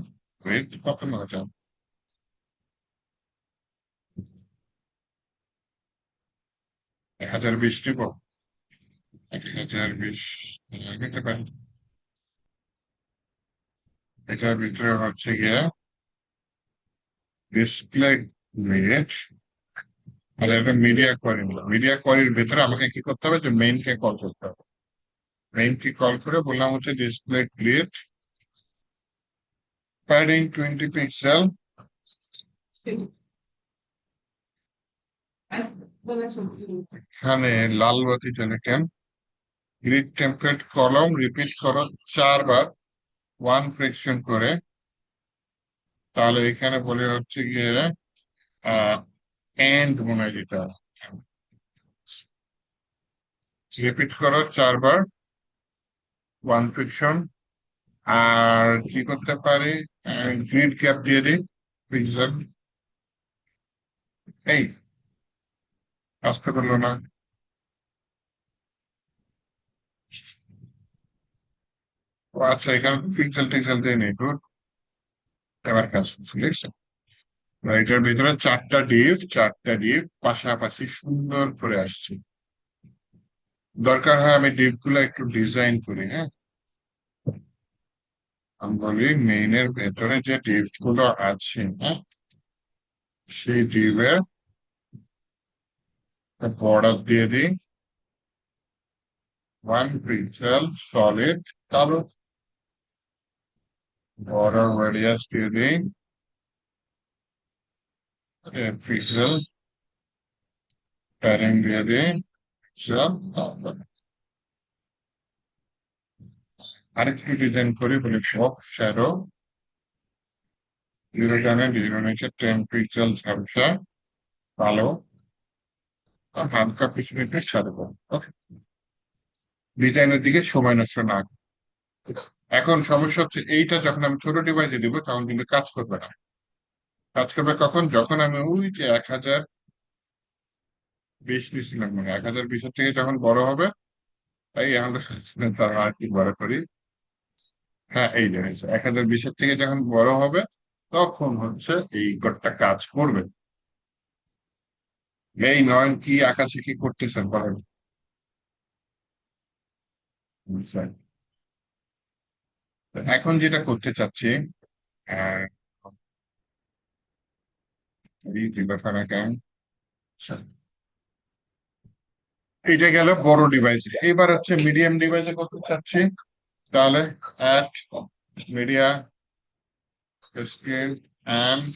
উইথ কত মনে চান, 1020 নিব, 1020 নিতে পারি। এটার ভিতরে হচ্ছে গিয়ে ডিসপ্লে মিনিট, আর এটা মিডিয়া কোয়ারি। মিডিয়া কোয়ারির ভিতরে আমাকে কি করতে হবে, যে মেইনকে কল করতে হবে। মেইনকে কল করে বললাম হচ্ছে ডিসপ্লে ক্রিয়েট, প্যাডিং 20 পিক্সেল, এখানে লাল বাতি জ্বলে কেন, গ্রিড টেমপ্লেট কলম রিপিট করো 4 বার 1 ফ্রিকশন করে। তাহলে এখানে বলে হচ্ছে গিয়ে এন্ড মনে হয় যেটা, রিপিট করো 4 বার 1 ফ্রিকশন। আর কি করতে পারি, গ্রিড গ্যাপ দিয়ে দিই পিক্সেল। এই আসতে পারলো না, ও আচ্ছা এখানে পিক্সেল টিক্সেল দিয়ে নেই, গুড। এবার কাজ করছি, দেখছেন? এটার ভিতরে চারটা ডিপ পাশাপাশি সুন্দর করে আসছে। দরকার হয় আমি ডিপ গুলো একটু ডিজাইন করি, হ্যাঁ। আমি বলি মেইনের ভেতরে যে ডিপ গুলো আছে, হ্যাঁ, সেই ডিপের বর্ডার দিয়ে দিই 1 পিক্সেল সলিড কালো, বর্ডার রেডিয়াস দিয়ে দিই পিক্সেল, প্যাডিং দিয়ে দিই পিক্সেল। আরেকটু ডিজাইন করি, বলি বক্স শ্যাডো 0 টানে 0 নিচে 10 পিক্সেল ঝাপসা কালো, আর হালকা পিছনে একটু সাদা। ওকে, ডিজাইনের দিকে সময় নষ্ট না করে। এখন সমস্যা হচ্ছে এইটা যখন আমি ছোট ডিভাইসে দিব তখন কিন্তু কাজ করবে না। কাজ করবে কখন? যখন আমি ওই যে 1020 নিছিলাম, মানে 1020-এর থেকে যখন বড় হবে, তাই আমরা তার আর কি বড় করি, হ্যাঁ এই যে 1020-এর থেকে যখন বড় হবে তখন হচ্ছে এই কোডটা কাজ করবে। এই নয়ন কি আকাশে কি করতেছেন বলেন? আচ্ছা, তো এখন যেটা করতে চাচ্ছি, আহ, এই ব্যাপার কেমন, এইটা গেল বড় ডিভাইস। এবার হচ্ছে মিডিয়াম ডিভাইসে করতে চাচ্ছি, তাহলে at media scale and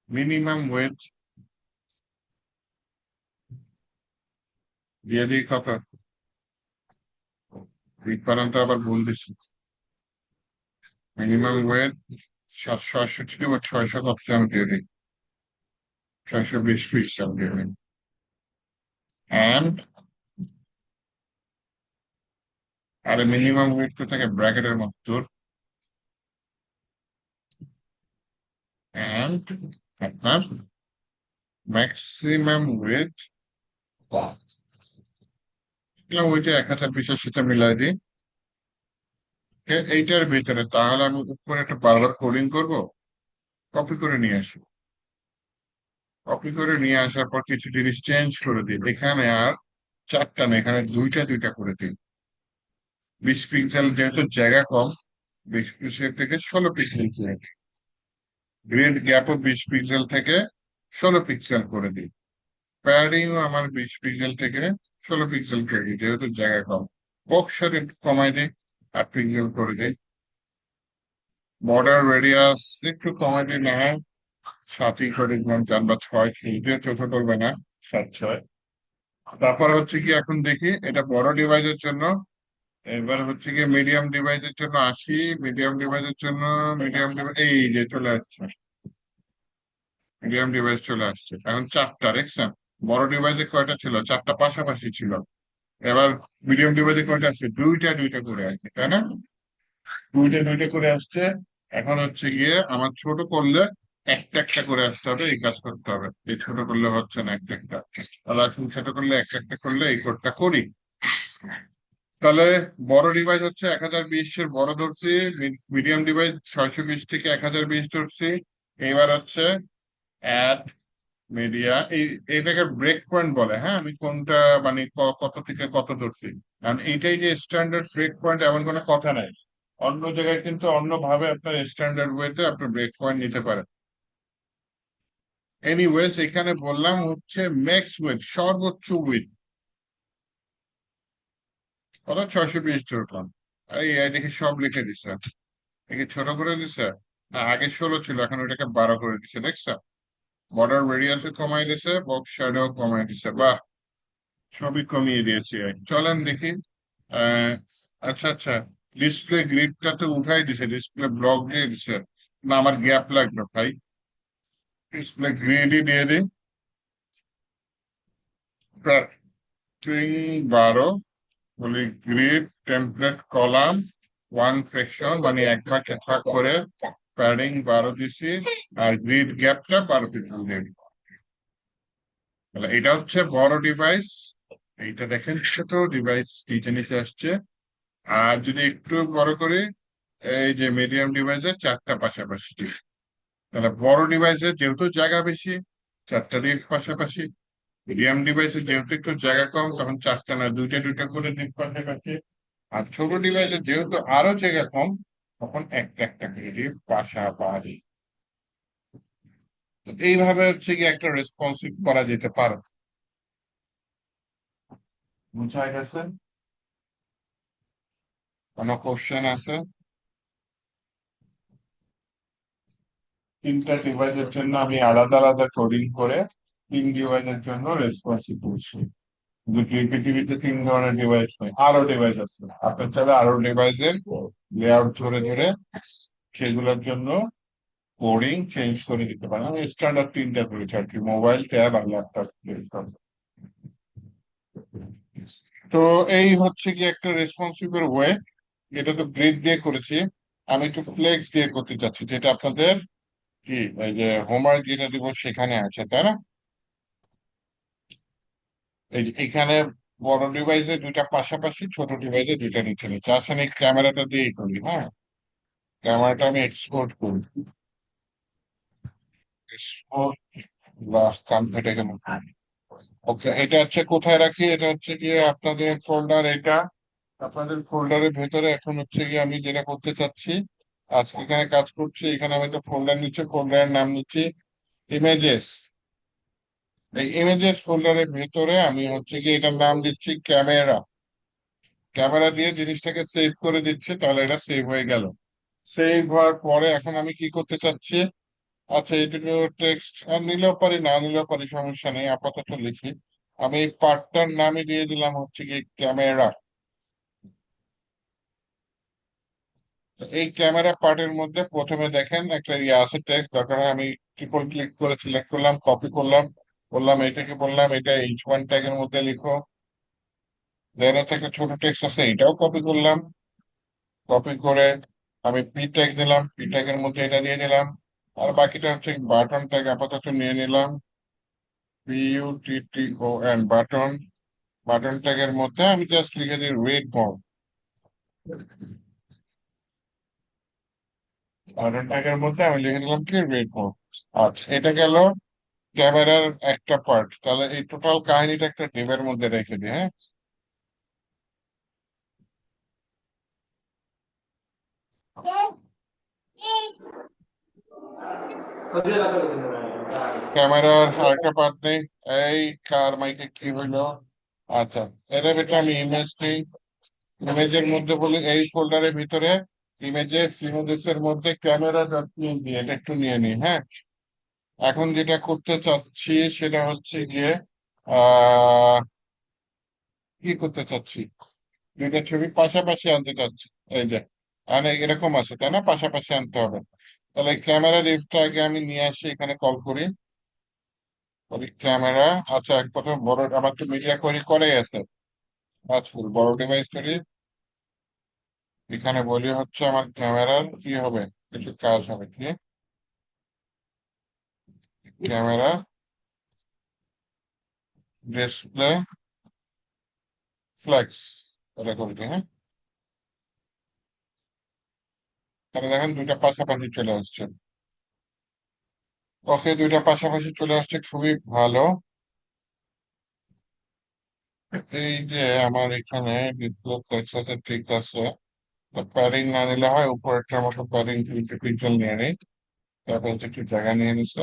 minimum width দিয়ে দিই কত, পর্যন্ত আবার ভুল দিচ্ছি, মিনিমাম উইডথ 768 বা 600 কত আমি দিয়ে দিই, 620 পিক্সেল দিয়ে দিই, অ্যান্ড আর মিনিমাম উইডথ থাকে ব্র্যাকেটের মধ্যে, অ্যান্ড আপনার ম্যাক্সিমাম উইডথ ওইটা 1020-এর সাথে মিলাই দিই। এইটার ভিতরে তাহলে আমি উপরে একটা বারবার কোডিং করবো, কপি করে নিয়ে আসি, কপি করে নিয়ে আসার পর কিছু জিনিস চেঞ্জ করে দিই, এখানে আর 4টা না, এখানে 2টা করে দিই। 20 পিক্সেল যেহেতু জায়গা কম, 20 পিক্সেল থেকে 16 পিক্সেল করে দিই, গ্রেড গ্যাপও 20 পিক্সেল থেকে 16 পিক্সেল করে দিই, প্যাডিংও আমার 20 পিক্সেল থেকে 16 পিক্সেল করে দিই যেহেতু জায়গা কম, বক্সার একটু কমাই দিই 8 পিক্সেল করে দিই, বর্ডার রেডিয়াস একটু কমাই দিই, না হয় 7ই করে দিলাম, 4 বা 6 দিয়ে চোখে পড়বে না, 7-6। তারপর হচ্ছে কি এখন দেখি এটা বড় ডিভাইসের জন্য, এবার হচ্ছে কি মিডিয়াম ডিভাইসের জন্য আসি, মিডিয়াম ডিভাইসের জন্য মিডিয়াম ডিভাইস এই যে চলে আসছে, মিডিয়াম ডিভাইস চলে আসছে। এখন 4টা দেখছেন, বড় ডিভাইসে কয়টা ছিল? 4টা পাশাপাশি ছিল। এবার মিডিয়াম ডিভাইসে কয়টা আসছে? 2টা করে আসছে, তাই না? 2টা করে আসছে। এখন হচ্ছে গিয়ে আমার ছোট করলে একটা করে আসতে হবে, এই কাজ করতে হবে, এই ছোট করলে হচ্ছে না একটা, তাহলে এখন ছোট করলে একটা করলে এই কোডটা করি। তাহলে বড় ডিভাইস হচ্ছে 1020-এর বড় ধরছি, মিডিয়াম ডিভাইস 620 থেকে 1020 ধরছি। এবার হচ্ছে অ্যাড মিডিয়া, এটাকে ব্রেক পয়েন্ট বলে, হ্যাঁ, আমি কোনটা মানে কত থেকে কত ধরছি, কারণ এইটাই যে স্ট্যান্ডার্ড ব্রেক পয়েন্ট এমন কোনো কথা নাই, অন্য জায়গায় কিন্তু অন্যভাবে আপনার স্ট্যান্ডার্ড ওয়েতে আপনার ব্রেক পয়েন্ট নিতে পারেন। এনিওয়েজ এখানে বললাম হচ্ছে ম্যাক্স উইথ, সর্বোচ্চ উইথ কত, 620 ধরলাম। এই দেখে সব লিখে দিছে, একে ছোট করে দিছে, না আগে 16 ছিল এখন ওটাকে 12 করে দিছে, দেখছো? বর্ডার রেডিয়াসও কমাই দিছে, বক্স শ্যাডো কমাই দিছে, বাহ, সবই কমিয়ে দিয়েছি। চলেন দেখি। আহ আচ্ছা আচ্ছা, ডিসপ্লে গ্রিডটা তো উঠাই দিছে, ডিসপ্লে ব্লক দিয়ে দিছে, না আমার গ্যাপ লাগবে ভাই, ডিসপ্লে গ্রিডই দিয়ে দিই, 12 বলি গ্রিড টেমপ্লেট কলাম 1 সেকশন, মানে এক ভাগ করে প্যাডিং 12 দিছি, আর গ্রিড গ্যাপটা 12 পিক্সেল দিয়ে দিই। তাহলে এটা হচ্ছে বড় ডিভাইস, এইটা দেখেন ছোট ডিভাইস নিচে নিচে আসছে। আর যদি একটু বড় করি এই যে মিডিয়াম ডিভাইসের চারটা পাশাপাশি টিপ। তাহলে বড় ডিভাইসের যেহেতু জায়গা বেশি, চারটা টিপ পাশাপাশি। মিডিয়াম ডিভাইসে যেহেতু একটু জায়গা কম, তখন চারটা না দুইটা দুইটা করে টিপ পাশাপাশি। আর ছোট ডিভাইসে যেহেতু আরো জায়গা কম, তখন একটা একটা করে টিপ পাশাপাশি। তো এইভাবে হচ্ছে কি একটা রেসপন্সিভ করা যেতে পারে। বুঝা গেছে? কোনো কোশ্চেন আছে? তিনটা ডিভাইসের জন্য আমি আলাদা আলাদা কোডিং করে 3 ডিভাইসের জন্য রেসপন্সিভ করছি। দুটি পৃথিবীতে 3 ধরনের ডিভাইস হয়, আরো ডিভাইস আছে। আপনার চাইলে আরো ডিভাইসের লেআউট ধরে ধরে সেগুলোর জন্য কোডিং চেঞ্জ করে দিতে পারেন। আমি স্ট্যান্ডার্ড 3টা করেছি আর কি, মোবাইল, ট্যাব আর ল্যাপটপ। তো এই হচ্ছে কি একটা রেসপন্সিবল ওয়ে। এটা তো গ্রিড দিয়ে করেছি, আমি একটু ফ্লেক্স দিয়ে করতে চাচ্ছি, যেটা আপনাদের কি এই যে হোমওয়ার্ক যেটা দিব সেখানে আছে, তাই না? এই যে এখানে বড় ডিভাইসে দুইটা পাশাপাশি, ছোট ডিভাইসে দুইটা নিচে নিচে। আসেন এই ক্যামেরাটা দিয়েই করি। হ্যাঁ, ক্যামেরাটা আমি এক্সপোর্ট করি। এক্সপোর্ট বা কান ফেটে গেল। ওকে, এটা হচ্ছে কোথায় রাখি? এটা হচ্ছে গিয়ে আপনাদের ফোল্ডার। এটা আপনাদের ফোল্ডারের ভেতরে এখন হচ্ছে গিয়ে আমি যেটা করতে চাচ্ছি, আজকে এখানে কাজ করছি, এখানে আমি একটা ফোল্ডার নিচ্ছি, ফোল্ডারের নাম নিচ্ছি ইমেজেস। এই ইমেজেস ফোল্ডারের ভেতরে আমি হচ্ছে কি এটার নাম দিচ্ছি ক্যামেরা। ক্যামেরা দিয়ে জিনিসটাকে সেভ করে দিচ্ছি, তাহলে এটা সেভ হয়ে গেল। সেভ হওয়ার পরে এখন আমি কি করতে চাচ্ছি, আচ্ছা এটুকু টেক্সট আর নিলেও পারি না নিলেও পারি, সমস্যা নেই, আপাতত লিখি। আমি এই পার্টটার নামই দিয়ে দিলাম হচ্ছে কি ক্যামেরা। এই ক্যামেরা পার্টের মধ্যে প্রথমে দেখেন একটা ইয়ে আছে, টেক্সট দরকার হয়, আমি ট্রিপল ক্লিক করে সিলেক্ট করলাম, কপি করলাম, বললাম এটাকে, বললাম এটা H1 ট্যাগের মধ্যে লিখো। দেন হচ্ছে একটা ছোট টেক্সট আছে, এটাও কপি করলাম। কপি করে আমি পি ট্যাগ দিলাম, পি ট্যাগের মধ্যে এটা দিয়ে দিলাম। আর বাকিটা হচ্ছে বাটন ট্যাগ আপাতত নিয়ে নিলাম, BUTTON বাটন। বাটন ট্যাগের মধ্যে আমি জাস্ট লিখে দিই রেড মোড। বাটন ট্যাগের মধ্যে আমি লিখে দিলাম কি রেড মোড। আচ্ছা, এটা গেল ক্যামেরার একটা পার্ট। তাহলে এই টোটাল কাহিনীটা একটা ডিবের মধ্যে রেখে দিই। হ্যাঁ, ক্যামেরার আরেকটা পার্ট নেই। এই কার মাইকে কি হইলো? আচ্ছা, এর ভিতরে আমি ইমেজ নিই। ইমেজের মধ্যে বলি এই ফোল্ডারের ভিতরে ইমেজেস এর মধ্যে ক্যামেরা ডট পিএনজি, এটা একটু নিয়ে নিই। হ্যাঁ, এখন যেটা করতে চাচ্ছি সেটা হচ্ছে গিয়ে আহ কি করতে চাচ্ছি, দুইটা ছবি পাশাপাশি আনতে চাচ্ছি। এই যে এরকম আছে, তাই না? পাশাপাশি আনতে হবে। তাহলে ক্যামেরা রিফটা আগে আমি নিয়ে আসি, এখানে কল করি, বলি ক্যামেরা। আচ্ছা, প্রথম বড়, আমার তো মিডিয়া কোয়ারি করাই আছে। ফুল বড় ডিভাইস তৈরি, এখানে বলি হচ্ছে আমার ক্যামেরার কি হবে, কিছু কাজ হবে কি, ক্যামেরা ডিসপ্লে ফ্লেক্স, এটা করি। হ্যাঁ, তাহলে দেখেন দুইটা পাশাপাশি চলে আসছে। ওকে, দুইটা পাশাপাশি চলে আসছে, খুবই ভালো। এই যে আমার এখানে ডিসপ্লে ফ্লেক্স আছে, ঠিক আছে। প্যাডিং না নিলে হয়, উপরেরটার মতো প্যাডিং পিক্সেল নিয়ে নিই। তারপর হচ্ছে একটু জায়গা নিয়ে নিচ্ছে।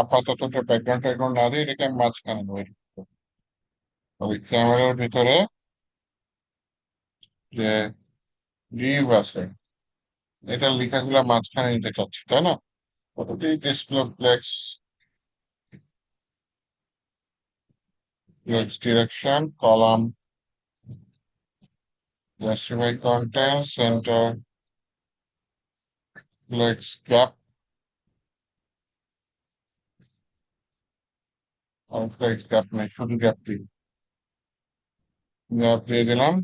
আপাতত ব্যাকগ্রাউন্ড ট্যাকগ্রাউন্ড না দিয়ে এটাকে আমি মাঝখানে নেবো। ওই ক্যামেরার ভিতরে যে লিভ আছে, এটা লেখাগুলো মাঝখানে নিতে চাচ্ছি, তাই না? Display flex, flex direction, column, justify content, center, flex gap, আর flex gap নেই, শুধু গ্যাপ দিই। গ্যাপ দিয়ে দিলাম,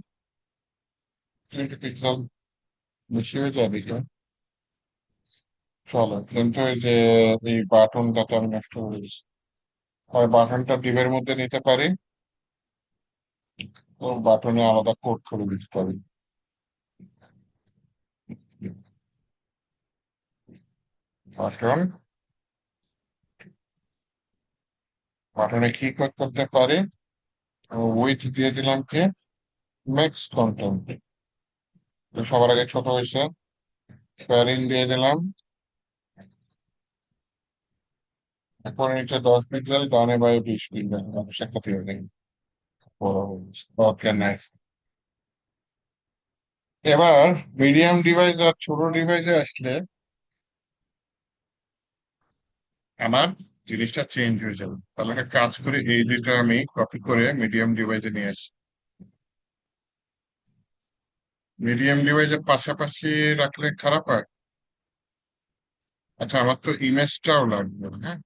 3 পিক্সেল বেশি হয়ে যাবে কি? চলো, কিন্তু এই যে এই বাটনটাতে আমি নষ্ট করে দিচ্ছি। আর বাটনটা ডিবের মধ্যে নিতে পারি, তো বাটনে আলাদা কোড করে দিতে পারি। বাটন বাটনে কি করতে পারি, উইথ দিয়ে দিলাম কি ম্যাক্স কন্টেন্ট, সবার আগে ছোট হয়েছে, প্যারিং দিয়ে দিলাম, এখন নিচে 10 পিক্সেল, ডানে বায়ে 20 পিক্সেল, একটা ফিল্ডিং। ওকে, নাইস। এবার মিডিয়াম ডিভাইস আর ছোট ডিভাইসে আসলে আমার জিনিসটা চেঞ্জ হয়ে যাবে। তাহলে একটা কাজ করে এই দুইটা আমি কপি করে মিডিয়াম ডিভাইসে নিয়ে আসি। মিডিয়াম ডিভাইসের পাশাপাশি রাখলে খারাপ হয়? আচ্ছা, আমার তো ইমেজটাও লাগবে, হ্যাঁ।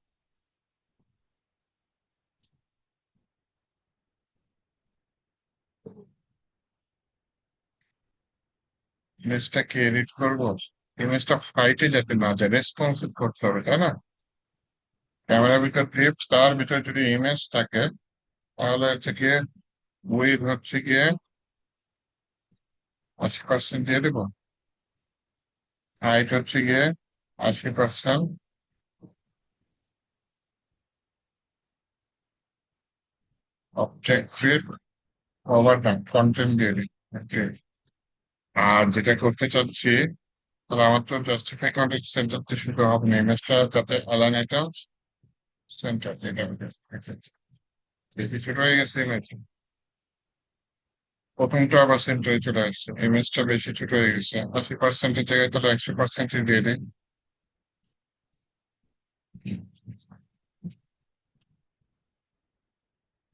ইমেজটাকে এডিট করবো, ইমেজটা ফাইটে যাতে না যায়, রেসপন্সিভ করতে হবে, তাই না? ক্যামেরার ভিতর ক্লিপ, তার ভিতরে যদি ইমেজ থাকে তাহলে হচ্ছে গিয়ে উইথ হচ্ছে গিয়ে 80% দিয়ে দেবো, হাইট হচ্ছে গিয়ে 80%, অবজেক্ট ক্লিপ, ওভারটাইম কন্টেন্ট দিয়ে দিই। ওকে। আর যেটা করতে চাচ্ছি, তাহলে আমার তো জাস্টিফাই কন্টেন্ট সেন্টার থেকে শুরু হবে না, ইমেজটা যাতে অ্যালাইন আইটেমস সেন্টার, এটা বেশি ছোট হয়ে গেছে ইমেজ, প্রথমটা আবার সেন্টারে চলে আসছে, ইমেজটা বেশি ছোট হয়ে গেছে, 80%-এর জায়গায় তাহলে 100% দিয়ে দিই।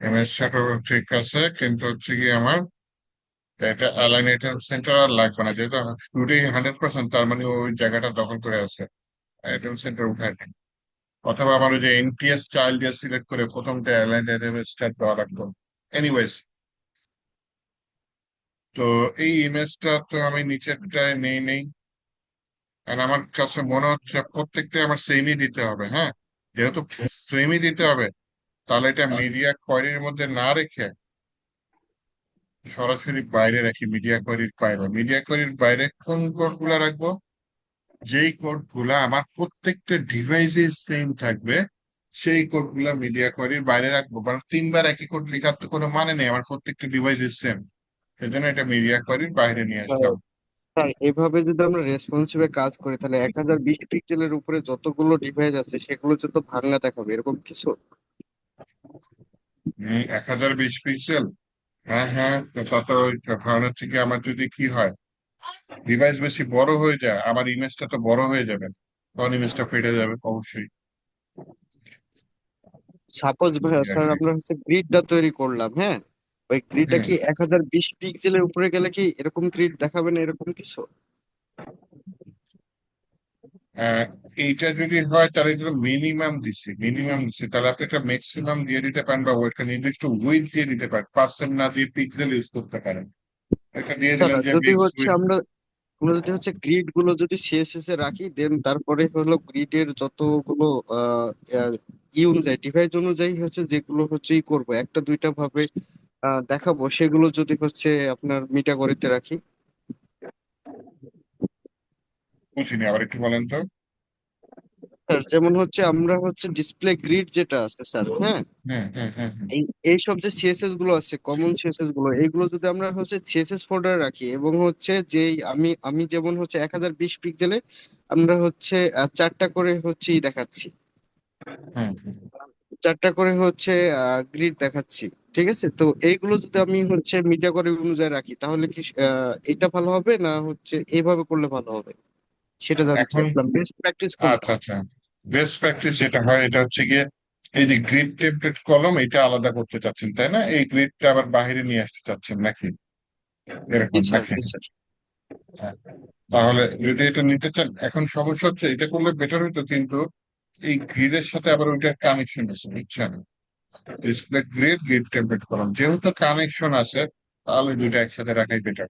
ইমেজটা ঠিক আছে, কিন্তু হচ্ছে কি আমার এটা অ্যালাইন আইটেম সেন্টার আর লাগবে না, যেহেতু স্টুডিও 100%, তার মানে ওই জায়গাটা দখল করে আছে, আইটেম সেন্টার উঠায় নেই। অথবা আমার ওই যে এনটিএস চাইল্ড দিয়ে সিলেক্ট করে প্রথমটা অ্যালাইন আইটেম স্টার্ট দেওয়া লাগবে। এনিওয়েজ, তো এই ইমেজটা তো আমি নিচেরটায় নেই, আর আমার কাছে মনে হচ্ছে প্রত্যেকটা আমার সেমই দিতে হবে, হ্যাঁ। যেহেতু সেমই দিতে হবে, তাহলে এটা মিডিয়া কোয়ারির মধ্যে না রেখে সরাসরি বাইরে রাখি, মিডিয়া কোয়ারির বাইরে। মিডিয়া কোয়ারির বাইরে কোন কোড গুলা রাখবো? যেই কোড গুলা আমার প্রত্যেকটা ডিভাইসে সেম থাকবে সেই কোড গুলা মিডিয়া কোয়ারির বাইরে রাখবো, কারণ 3বার একই কোড লেখার তো কোনো মানে নেই, আমার প্রত্যেকটা ডিভাইসে সেম। সেজন্য এটা মিডিয়া কোয়ারির বাইরে নিয়ে আসলাম। স্যার এভাবে যদি আমরা রেসপন্সিভে কাজ করি তাহলে 1020 পিক্সেলের উপরে যতগুলো ডিভাইস আছে সেগুলো তো ভাঙা দেখাবে এরকম কিছু? 1020 পিক্সেল, হ্যাঁ হ্যাঁ, তত কারণ হচ্ছে কি আমার যদি কি হয়, ডিভাইস বেশি বড় হয়ে যায়, আমার ইমেজটা তো বড় হয়ে যাবে, তখন ইমেজটা ফেটে যাবে অবশ্যই। সাপোজ স্যার আমরা গ্রিডটা তৈরি করলাম, হ্যাঁ, ওই গ্রিডটা হুম। কি 1020 পিক্সেলের উপরে গেলে কি এরকম গ্রিড দেখাবে না এরকম কিছু? আহ, এইটা যদি হয় তাহলে এটা মিনিমাম দিচ্ছি, তাহলে আপনি একটা ম্যাক্সিমাম দিয়ে দিতে পারেন, বা একটা নির্দিষ্ট উইথ দিয়ে দিতে পারেন, পার্সেন্ট না দিয়ে পিক্সেল ইউজ করতে পারেন। এটা দিয়ে স্যার দিলেন যে যদি মিক্স হচ্ছে উইথ। আমরা আমরা যদি গ্রিড গুলো যদি সিএসএস এ রাখি দেন তারপরে হলো গ্রিডের যতগুলো ই অনুযায়ী ডিভাইস অনুযায়ী যেগুলো ই করবো একটা দুইটা ভাবে দেখাবো, সেগুলো যদি আপনার মিটা করিতে রাখি। বুঝিনি, আবার একটু বলেন তো। স্যার যেমন আমরা ডিসপ্লে গ্রিড যেটা আছে স্যার, হ্যাঁ, হ্যাঁ হ্যাঁ হ্যাঁ হ্যাঁ। এইসব যে সিএসএস গুলো আছে কমন সিএসএস গুলো এইগুলো যদি আমরা সিএসএস ফোল্ডারে রাখি এবং যেই আমি আমি যেমন 1020 পিক্সেলে আমরা 4টা করে দেখাচ্ছি, হ্যাঁ, 4টা করে গ্রিড দেখাচ্ছি, ঠিক আছে? তো এইগুলো যদি আমি মিডিয়া করে অনুযায়ী রাখি তাহলে কি এটা ভালো হবে না এইভাবে করলে ভালো হবে সেটা জানতে এখন চাচ্ছিলাম, বেস্ট প্র্যাকটিস কোনটা? আচ্ছা আচ্ছা, বেস্ট প্র্যাকটিস যেটা হয় এটা হচ্ছে গিয়ে এই যে গ্রিড টেমপ্লেট কলম, এটা আলাদা করতে চাচ্ছেন তাই না? এই গ্রিডটা আবার বাইরে নিয়ে আসতে চাচ্ছেন নাকি, জি এরকম স্যার, নাকি? জি স্যার। হ্যাঁ। তাহলে যদি এটা নিতে চান, এখন সমস্যা হচ্ছে এটা করলে বেটার হইতো, কিন্তু এই গ্রিডের সাথে আবার ওইটার কানেকশন আছে, বুঝছেন? ডিসপ্লে গ্রিড, গ্রিড টেমপ্লেট কলম, যেহেতু কানেকশন আছে তাহলে দুইটা একসাথে রাখাই বেটার।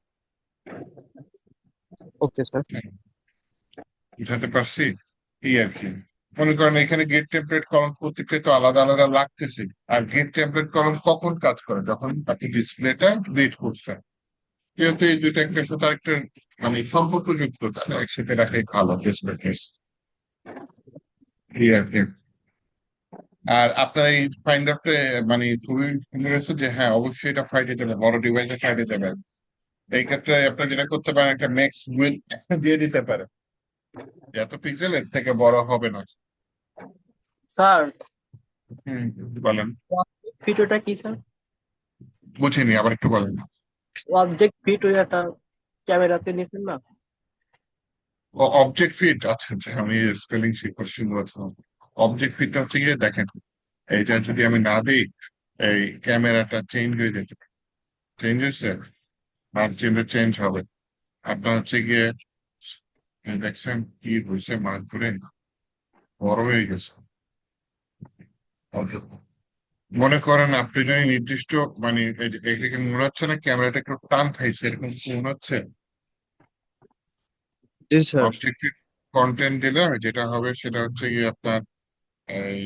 Okay sir. বুঝাতে পারছি? এই আর কি। মনে করেন এখানে গেট টেমপ্লেট কলম প্রত্যেকটা তো আলাদা আলাদা লাগতেছে, আর গেট টেমপ্লেট কলম কখন কাজ করে, যখন আপনি ডিসপ্লেটা রিড করছেন। যেহেতু এই দুইটা একটা সাথে একটা মানে সম্পর্কযুক্ত, তাহলে একসাথে রাখাই ভালো ডিসপ্লে কেস। এই আর কি। আর আপনার এই ফাইন্ড আউটটা মানে খুবই সুন্দর হয়েছে যে হ্যাঁ অবশ্যই এটা ফাইটে যাবে, বড় ডিভাইসে ফাইটে যাবে। এই ক্ষেত্রে আপনার যেটা করতে পারেন একটা ম্যাক্স উইথ দিয়ে দিতে পারে, এত পিক্সেল এর থেকে বড় হবে না। স্যার হুম, বলেন। ফিট ওটা কি স্যার? বুঝিনি, আবার একটু বলেন। অবজেক্ট ফিট ওই একটা ক্যামেরাতে নিছেন না? অবজেক্ট ফিট, আচ্ছা আচ্ছা, আমি স্পেলিং শিট করে শুনতে পাচ্ছিলাম। অবজেক্ট ফিটটা হচ্ছে গিয়ে দেখেন, এইটা যদি আমি না দিই এই ক্যামেরাটা চেঞ্জ হয়ে যেতে, চেঞ্জ হয়েছে, আর চেঞ্জ হবে। আপনার হচ্ছে গিয়ে এই দেখছেন কি হয়েছে, মাছ ধরে বড় হয়ে গেছে। মনে করেন আপনি যদি নির্দিষ্ট মানে এটাকে মনে হচ্ছে না ক্যামেরাটা একটু টান খাইছে, এরকম কিছু মনে হচ্ছে? জি স্যার। অবজেক্টিভ কন্টেন্ট দিলে যেটা হবে সেটা হচ্ছে গিয়ে আপনার এই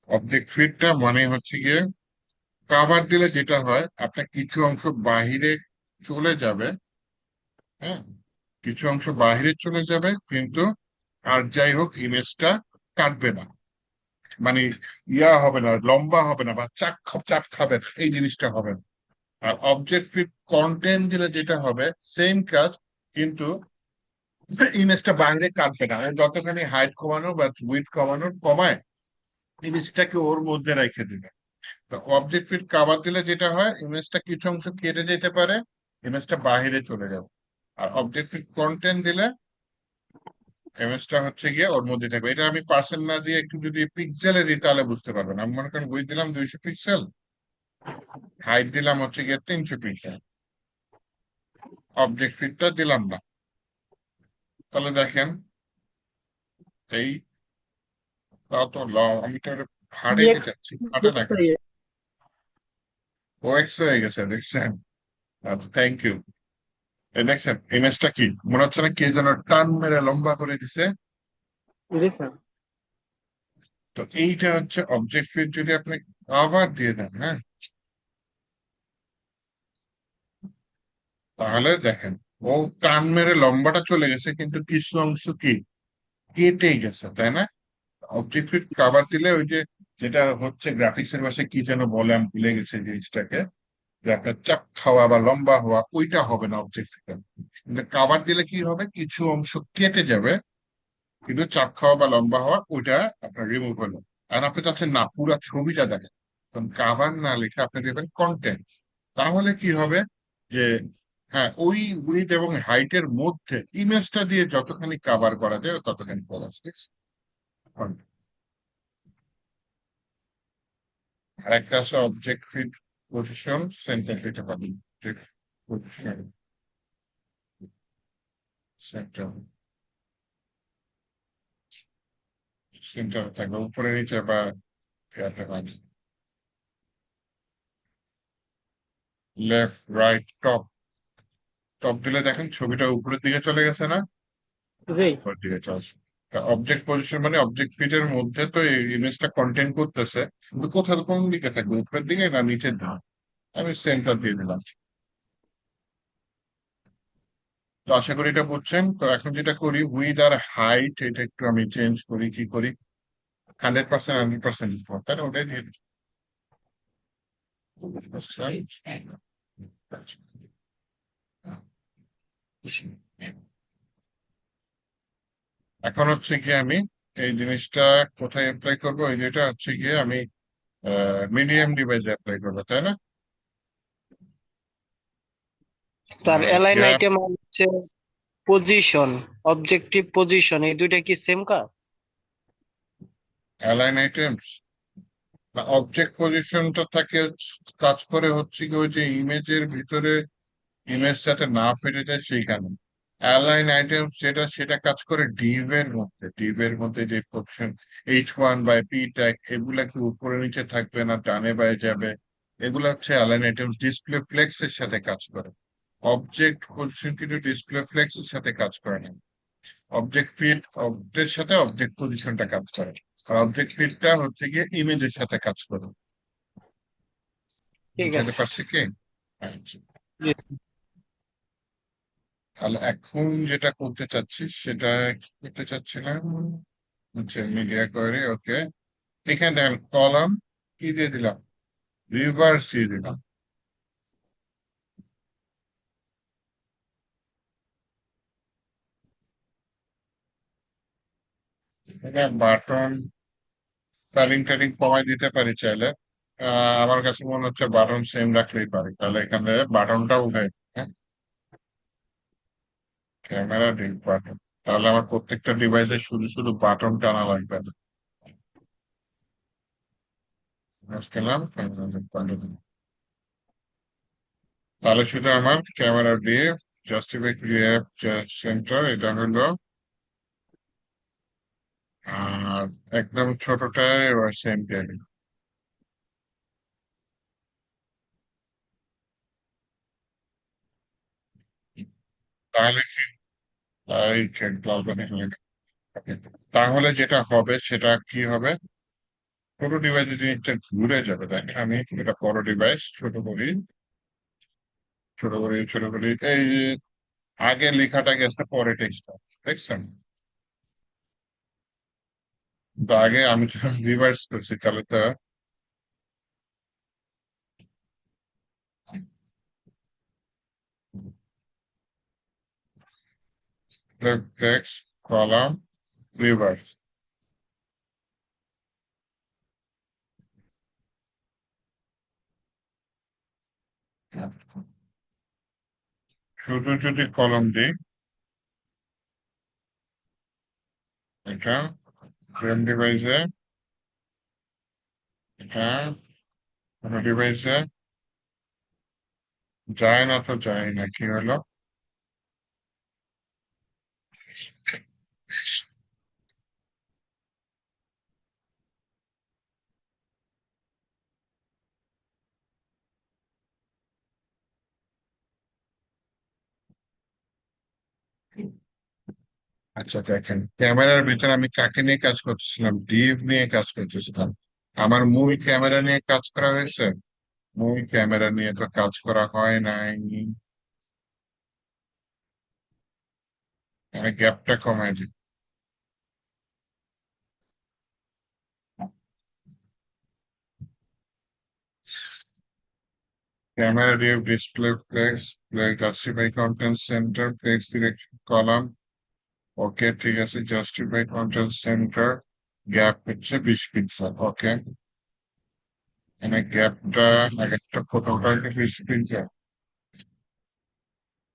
অবজেক্ট ফিটটা মানে হচ্ছে গিয়ে কাভার দিলে যেটা হয় আপনার কিছু অংশ বাহিরে চলে যাবে, হ্যাঁ, কিছু অংশ বাহিরে চলে যাবে, কিন্তু আর যাই হোক ইমেজটা কাটবে না, মানে হবে না, লম্বা হবে না, বা চাপ খাবে না, এই জিনিসটা হবে না। আর অবজেক্ট ফিট কন্টেন্ট দিলে যেটা হবে সেম কাজ, কিন্তু ইমেজটা বাইরে কাটবে না, যতখানি হাইট কমানো বা উইডথ কমানোর কমায় ইমেজটাকে ওর মধ্যে রেখে দিবে। তো অবজেক্ট ফিট কাভার দিলে যেটা হয় ইমেজটা কিছু অংশ কেটে যেতে পারে, ইমেজটা বাহিরে চলে যাবে। আর অবজেক্ট ফিট কন্টেন্ট দিলে ইমেজটা হচ্ছে গিয়ে ওর মধ্যে থাকবে। এটা আমি পার্সেন্ট না দিয়ে একটু যদি পিক্সেলে দিই তাহলে বুঝতে পারবেন। আমি মনে করেন উইডথ দিলাম 200 পিক্সেল, হাইট দিলাম হচ্ছে গিয়ে 300 পিক্সেল, অবজেক্ট ফিটটা দিলাম না, তাহলে দেখেন এই তা তো আমি তো এটা ফাড়াইতে EX চাচ্ছি, ফাটে না কেন? হয়ে ওএক্স হয়ে গেছে, দেখছেন? আচ্ছা, থ্যাংক ইউ। এই দেখছেন ইমেজটা কি মনে হচ্ছে না কে যেন টান মেরে লম্বা করে দিছে? জি স্যার। তো এইটা হচ্ছে অবজেক্ট ফিট যদি আপনি আবার দিয়ে দেন, হ্যাঁ, তাহলে দেখেন ও টান মেরে লম্বাটা চলে গেছে, কিন্তু কিছু অংশ কি কেটে গেছে, তাই না? অবজেক্ট ফিট কাভার দিলে ওই যে যেটা হচ্ছে গ্রাফিক্স এর ভাষায় কি যেন বলে আমি ভুলে গেছি জিনিসটাকে, যে আপনার চাপ খাওয়া বা লম্বা হওয়া ওইটা হবে না অবজেক্ট ফিট। কিন্তু কাভার দিলে কি হবে, কিছু অংশ কেটে যাবে, কিন্তু চাপ খাওয়া বা লম্বা হওয়া ওইটা আপনার রিমুভ হলো। আর আপনি চাচ্ছেন না পুরো ছবিটা দেখেন, কারণ কাভার না লিখে আপনি দেবেন কন্টেন্ট। তাহলে কি হবে যে হ্যাঁ ওই উইথ এবং হাইটের মধ্যে ইমেজটা দিয়ে যতখানি কাভার করা যায় ততখানি করা যায়। আর একটা আছে অবজেক্ট ফিট পজিশন সেন্টার, দিতে পারি পজিশন সেন্টার, সেন্টার থাকবে উপরে নিচে বা লেফট রাইট টপ, টপ দিলে দেখেন ছবিটা উপরের দিকে চলে গেছে না, জি উপরের দিকে চলছে। অবজেক্ট পজিশন মানে অবজেক্ট ফিটের মধ্যে তো এই ইমেজটা কন্টেন্ট করতেছে, কিন্তু কোথাও কোন দিকে থাকবে, উপরের দিকে না নিচের দিকে? আমি সেন্টার দিয়ে দিলাম। তো আশা করি এটা বুঝছেন। তো এখন যেটা করি উইথ আর হাইট এটা একটু আমি চেঞ্জ করি, কি করি 100% 100% তাই না, ওটাই দিয়ে দিই। এখন হচ্ছে গিয়ে আমি এই জিনিসটা কোথায় অ্যাপ্লাই করবো, এই যেটা হচ্ছে গিয়ে আমি মিডিয়াম ডিভাইসে অ্যাপ্লাই করবো, তাই না? স্যার অ্যালাইন গ্যাপ আইটেম হচ্ছে পজিশন, অবজেক্টিভ পজিশন, এই দুইটা কি সেম কাজ? অ্যালাইন আইটেমস বা অবজেক্ট পজিশনটা থাকে কাজ করে হচ্ছে কি ওই যে ইমেজের ভিতরে ইমেজ যাতে না ফেটে যায় সেইখানে। অ্যালাইন আইটেমস যেটা সেটা কাজ করে ডিভ এর মধ্যে যে পজিশন H1 বা পি ট্যাগ এগুলা কি উপরে নিচে থাকবে না ডানে বায়ে যাবে, এগুলা হচ্ছে অ্যালাইন আইটেমস। ডিসপ্লে ফ্লেক্স এর সাথে কাজ করে। অবজেক্ট পজিশন কিন্তু ডিসপ্লে ফ্লেক্স এর সাথে কাজ করে না। অবজেক্ট ফিট অবজেক্টের সাথে অবজেক্ট পজিশনটা কাজ করে, আর অবজেক্ট ফিটটা হচ্ছে গিয়ে ইমেজের সাথে কাজ করে। ঠিক বুঝাতে আছে। পারছি কি? আচ্ছা। জি, তাহলে এখন যেটা করতে চাচ্ছি সেটা কি করতে চাচ্ছিলাম, হচ্ছে মিডিয়া কোয়েরি। ওকে, এখানে দেখেন কলাম কি দিয়ে দিলাম, রিভার্স দিয়ে দিলাম। বাটন প্যাডিং ট্যাডিং কমাই দিতে পারি চাইলে। আমার কাছে মনে হচ্ছে বাটন সেম রাখলেই পারি, তাহলে এখানে বাটনটা উঠাই, হ্যাঁ, ক্যামেরা ডিপ বাটন। তাহলে আমার প্রত্যেকটা ডিভাইসে শুধু শুধু বাটন টানা লাগবে না। গেলাম, তাহলে শুধু আমার ক্যামেরা দিয়ে জাস্টিফাই ক্রিয়েট সেন্টার এটা হলো, আর একদম ছোটটায় এবার সেম ক্যারি। তাহলে কি, তাই তাহলে যেটা হবে সেটা কি হবে, ছোট ডিভাইস জিনিসটা ঘুরে যাবে। দেখেন আমি এটা বড় ডিভাইস, ছোট করি, ছোট করি, ছোট করি, এই যে আগে লেখাটা গেছে পরে টেক্সটটা, দেখছেন? তো আগে আমি যখন রিভার্স করছি তাহলে তো টেক্সট কলাম রিভার্স। শুধু যদি কলম দিই, এটা ফ্রেম ডিভাইসে, এটা ডিভাইসে যায় না, তো যায় না, কি হলো? আচ্ছা দেখেন, ক্যামেরার ভিতরে আমি কাকে নিয়ে কাজ করতেছিলাম, ডিভ নিয়ে কাজ করতেছিলাম। আমার মূল ক্যামেরা নিয়ে কাজ করা হয়েছে? মূল ক্যামেরা নিয়ে তো কাজ করা হয় নাই। আমি গ্যাপটা কমাই দিই। Camera div display flex, flex justify content center, flex direction column. Okay ঠিক আছে, জাস্টিফাই কন্টেন্ট সেন্টার, গ্যাপ হচ্ছে 20 পিক্সেল। ওকে, মানে গ্যাপটা একটা প্রথমটা 20 পিক্সেল,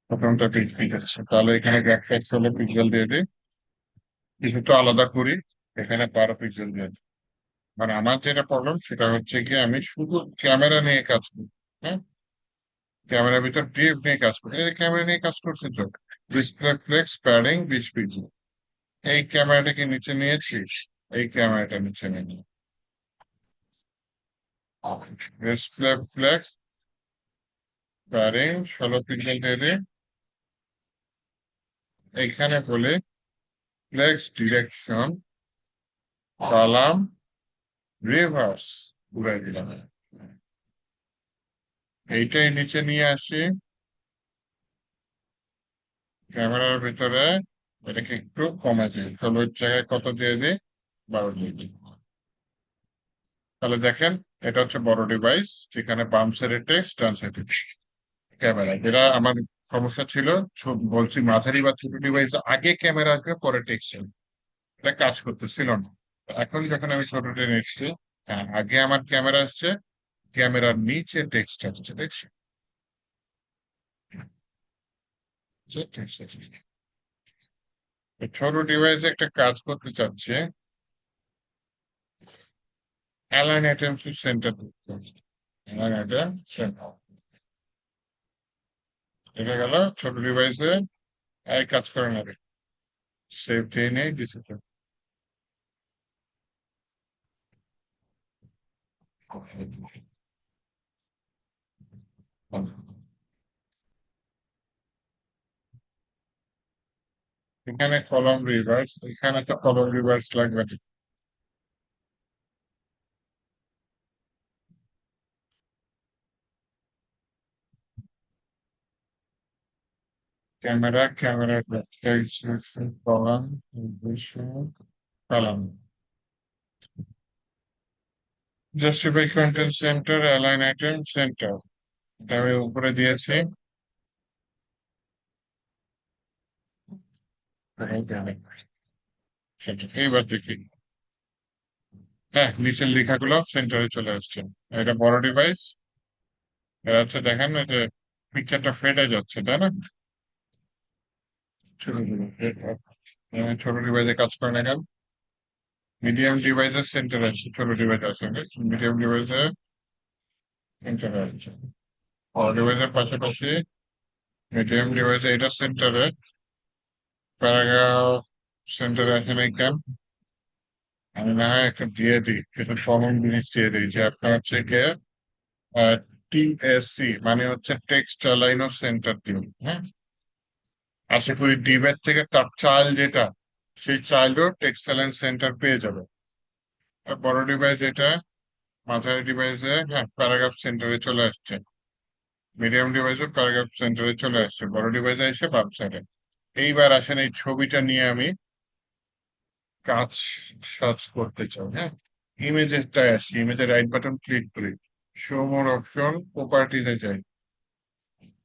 প্রথমটা 20 পিক্সেল, তাহলে এখানে গ্যাপটা হলে পিক্সেল দিয়ে দিই, কিছুটা আলাদা করি, এখানে 12 পিক্সেল দিয়ে দিই। মানে আমার যেটা প্রবলেম সেটা হচ্ছে কি, আমি শুধু ক্যামেরা নিয়ে কাজ করি, হ্যাঁ, ক্যামেরার ভিতর ডিপ নিয়ে কাজ করি, এই ক্যামেরা নিয়ে কাজ করছি তো। ডিসপ্লে ফ্লেক্স প্যাডিং 20 পিক্সেল, এই ক্যামেরাটাকে নিচে নিয়েছি, এই ক্যামেরাটা নিচে নিয়ে নিই। ডিসপ্লে ফ্লেক্স প্যাডিং 16 পিক্সেল দিয়ে দিই, এইখানে বলে ফ্লেক্স ডিরেকশন কলাম রিভার্স ঘুরাই দিলাম, এইটাই নিচে নিয়ে আসি ক্যামেরার ভিতরে, এটাকে একটু কমে দিই, 16 জায়গায় কত দিয়ে দিই, 12 দিয়ে দিই। তাহলে দেখেন, এটা হচ্ছে বড় ডিভাইস, যেখানে বাম সাইডে টেক্সট, ডান সাইডে ক্যামেরা। যেটা আমার সমস্যা ছিল, বলছি মাঝারি বা ছোট ডিভাইস আগে ক্যামেরা আসবে পরে টেক্সট, এটা কাজ করতেছিল না। এখন যখন আমি ছোটটা নিচ্ছি, হ্যাঁ, আগে আমার ক্যামেরা আসছে, ক্যামেরার নিচে টেক্সট আসছে, দেখছি টেক্সট আসছে। ছোট ডিভাইসে একটা কাজ করতে চাচ্ছে, অ্যালাইন আইটেমস সেন্টার করতে হচ্ছে, অ্যালাইন আইটেম সেন্টার, এটা গেল ছোট ডিভাইসে, এই কাজ করে নেবে, সেভ দিয়ে নেই ডিসিশন। এখানে কলম রিভার্স, এখানে তো কলম রিভার্স লাগবে না। Camera column column justify content centre align item centre, এটা আমি উপরে দিয়েছি। এইবার দেখি, হ্যাঁ নিচের লেখাগুলো সেন্টারে চলে আসছে। এটা বড় ডিভাইস, এটা হচ্ছে দেখেন এই যে পিকচারটা ফেটে যাচ্ছে তাই না? ছোট ছোট ডিভাইসে কাজ করে না কেন? মিডিয়াম ডিভাইসের সেন্টার আছে, ছোট ডিভাইস আছে, মিডিয়াম ডিভাইসে সেন্টারে আছে। বড় ডিভাইসের পাশাপাশি মিডিয়াম ডিভাইসে এটা সেন্টারে, প্যারাগ্রাফ সেন্টারে আছে না কেন? আমি না হয় একটা দিয়ে দিই, এটা কমন জিনিস দিয়ে দিই যে আপনার হচ্ছে গিয়ে টিএসসি মানে হচ্ছে টেক্সট অ্যালাইন সেন্টার দিন, হ্যাঁ। আশা করি ডিবেট থেকে তার চাইল্ড যেটা, সেই চাইল্ডও টেক্সট অ্যালাইন সেন্টার পেয়ে যাবে। আর বড় ডিভাইস এটা, মাঝারি ডিভাইসে হ্যাঁ প্যারাগ্রাফ সেন্টারে চলে আসছে, মিডিয়াম ডিভাইসে প্যারাগ্রাফ সেন্টারে চলে আসছে, বড় ডিভাইসে এসে বাম সাইডে। এইবার আসেন এই ছবিটা নিয়ে আমি কাজ সার্চ করতে চাই, হ্যাঁ। ইমেজেরটায় আসি, ইমেজের রাইট বাটন ক্লিক করি, শো মোর অপশন, প্রপার্টিজে যাই।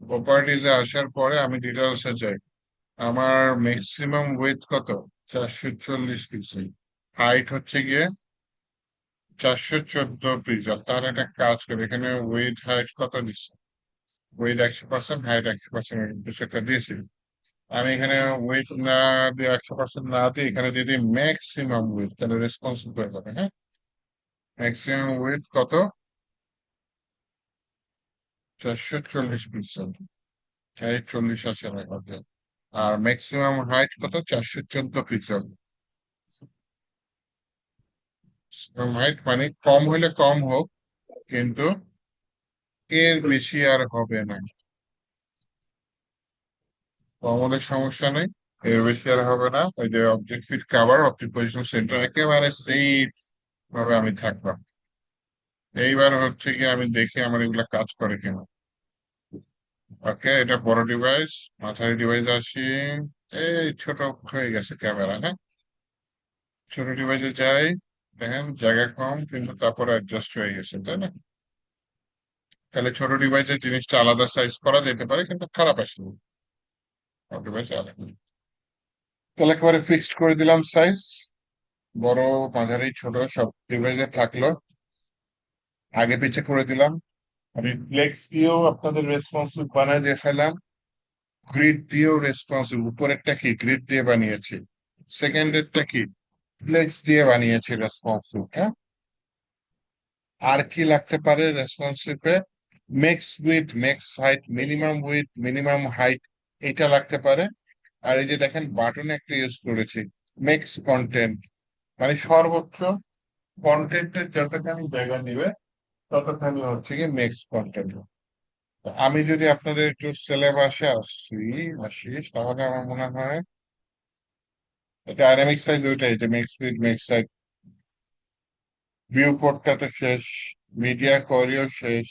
প্রপার্টিজে আসার পরে আমি ডিটেলসে যাই। আমার ম্যাক্সিমাম উইথ কত? 440 পিক্সেল। হাইট হচ্ছে গিয়ে 414 পিক্সেল। তাহলে একটা কাজ করি, এখানে উইথ হাইট কত দিচ্ছে? উইথ 100%, হাইট 100%, কিছু একটা দিয়েছি। আমি এখানে উইথ না দিয়ে 100% না দিয়ে এখানে দিয়ে দিই ম্যাক্সিমাম উইথ, তাহলে রেসপন্সিভ হয়ে যাবে, হ্যাঁ। ম্যাক্সিমাম উইথ কত? 440 পিক্সেল। হাইট 40 আছে আমার মধ্যে। আর ম্যাক্সিমাম হাইট কত? 414 পিক্সেল। হাইট মানে কম হলে কম হোক, কিন্তু এর বেশি আর হবে না। কম হলে সমস্যা নেই, এর বেশি আর হবে না। ওই যে object fit cover, object position centre, একেবারে সেফ ভাবে আমি থাকলাম। এইবার হচ্ছে কি আমি দেখি আমার এগুলা কাজ করে কিনা। ওকে, এটা বড় ডিভাইস, মাঝারি ডিভাইস আসি। এই ছোট হয়ে গেছে ক্যামেরা, হ্যাঁ। ছোট ডিভাইসে যাই, দেখেন জায়গা কম কিন্তু তারপরে অ্যাডজাস্ট হয়ে গেছে তাই না? তাহলে ছোট ডিভাইসের জিনিসটা আলাদা সাইজ করা যেতে পারে, কিন্তু খারাপ আসলে ডিভাইস আলাদা। তাহলে একেবারে ফিক্সড করে দিলাম সাইজ, বড় মাঝারি ছোট সব ডিভাইসে থাকলো। আগে পিছে করে দিলাম। আমি ফ্লেক্স দিয়েও আপনাদের রেসপন্সিভ বানায় দেখালাম, গ্রিড দিয়েও রেসপন্সিভ। উপরেরটা কি গ্রিড দিয়ে বানিয়েছি, সেকেন্ডেরটা কি ফ্লেক্স দিয়ে বানিয়েছি রেসপন্সিভ, হ্যাঁ। আর কি লাগতে পারে রেসপন্সিভে? Max width, max height, minimum height, এটা লাগতে পারে। আর এই যে দেখেন বাটনে একটা ইউজ করেছি, মেক্স কন্টেন্ট, মানে সর্বোচ্চ কন্টেন্টের যতখানি জায়গা নিবে ততখানি হচ্ছে কি মেক্স কন্টেন্ট। আমি যদি আপনাদের একটু সিলেবাসে আসিস তাহলে আমার মনে হয় ডাইনামিক সাইজ ওইটাই, যে max width max height, view পোর্টটা তো শেষ, মিডিয়া কোয়ারিও শেষ,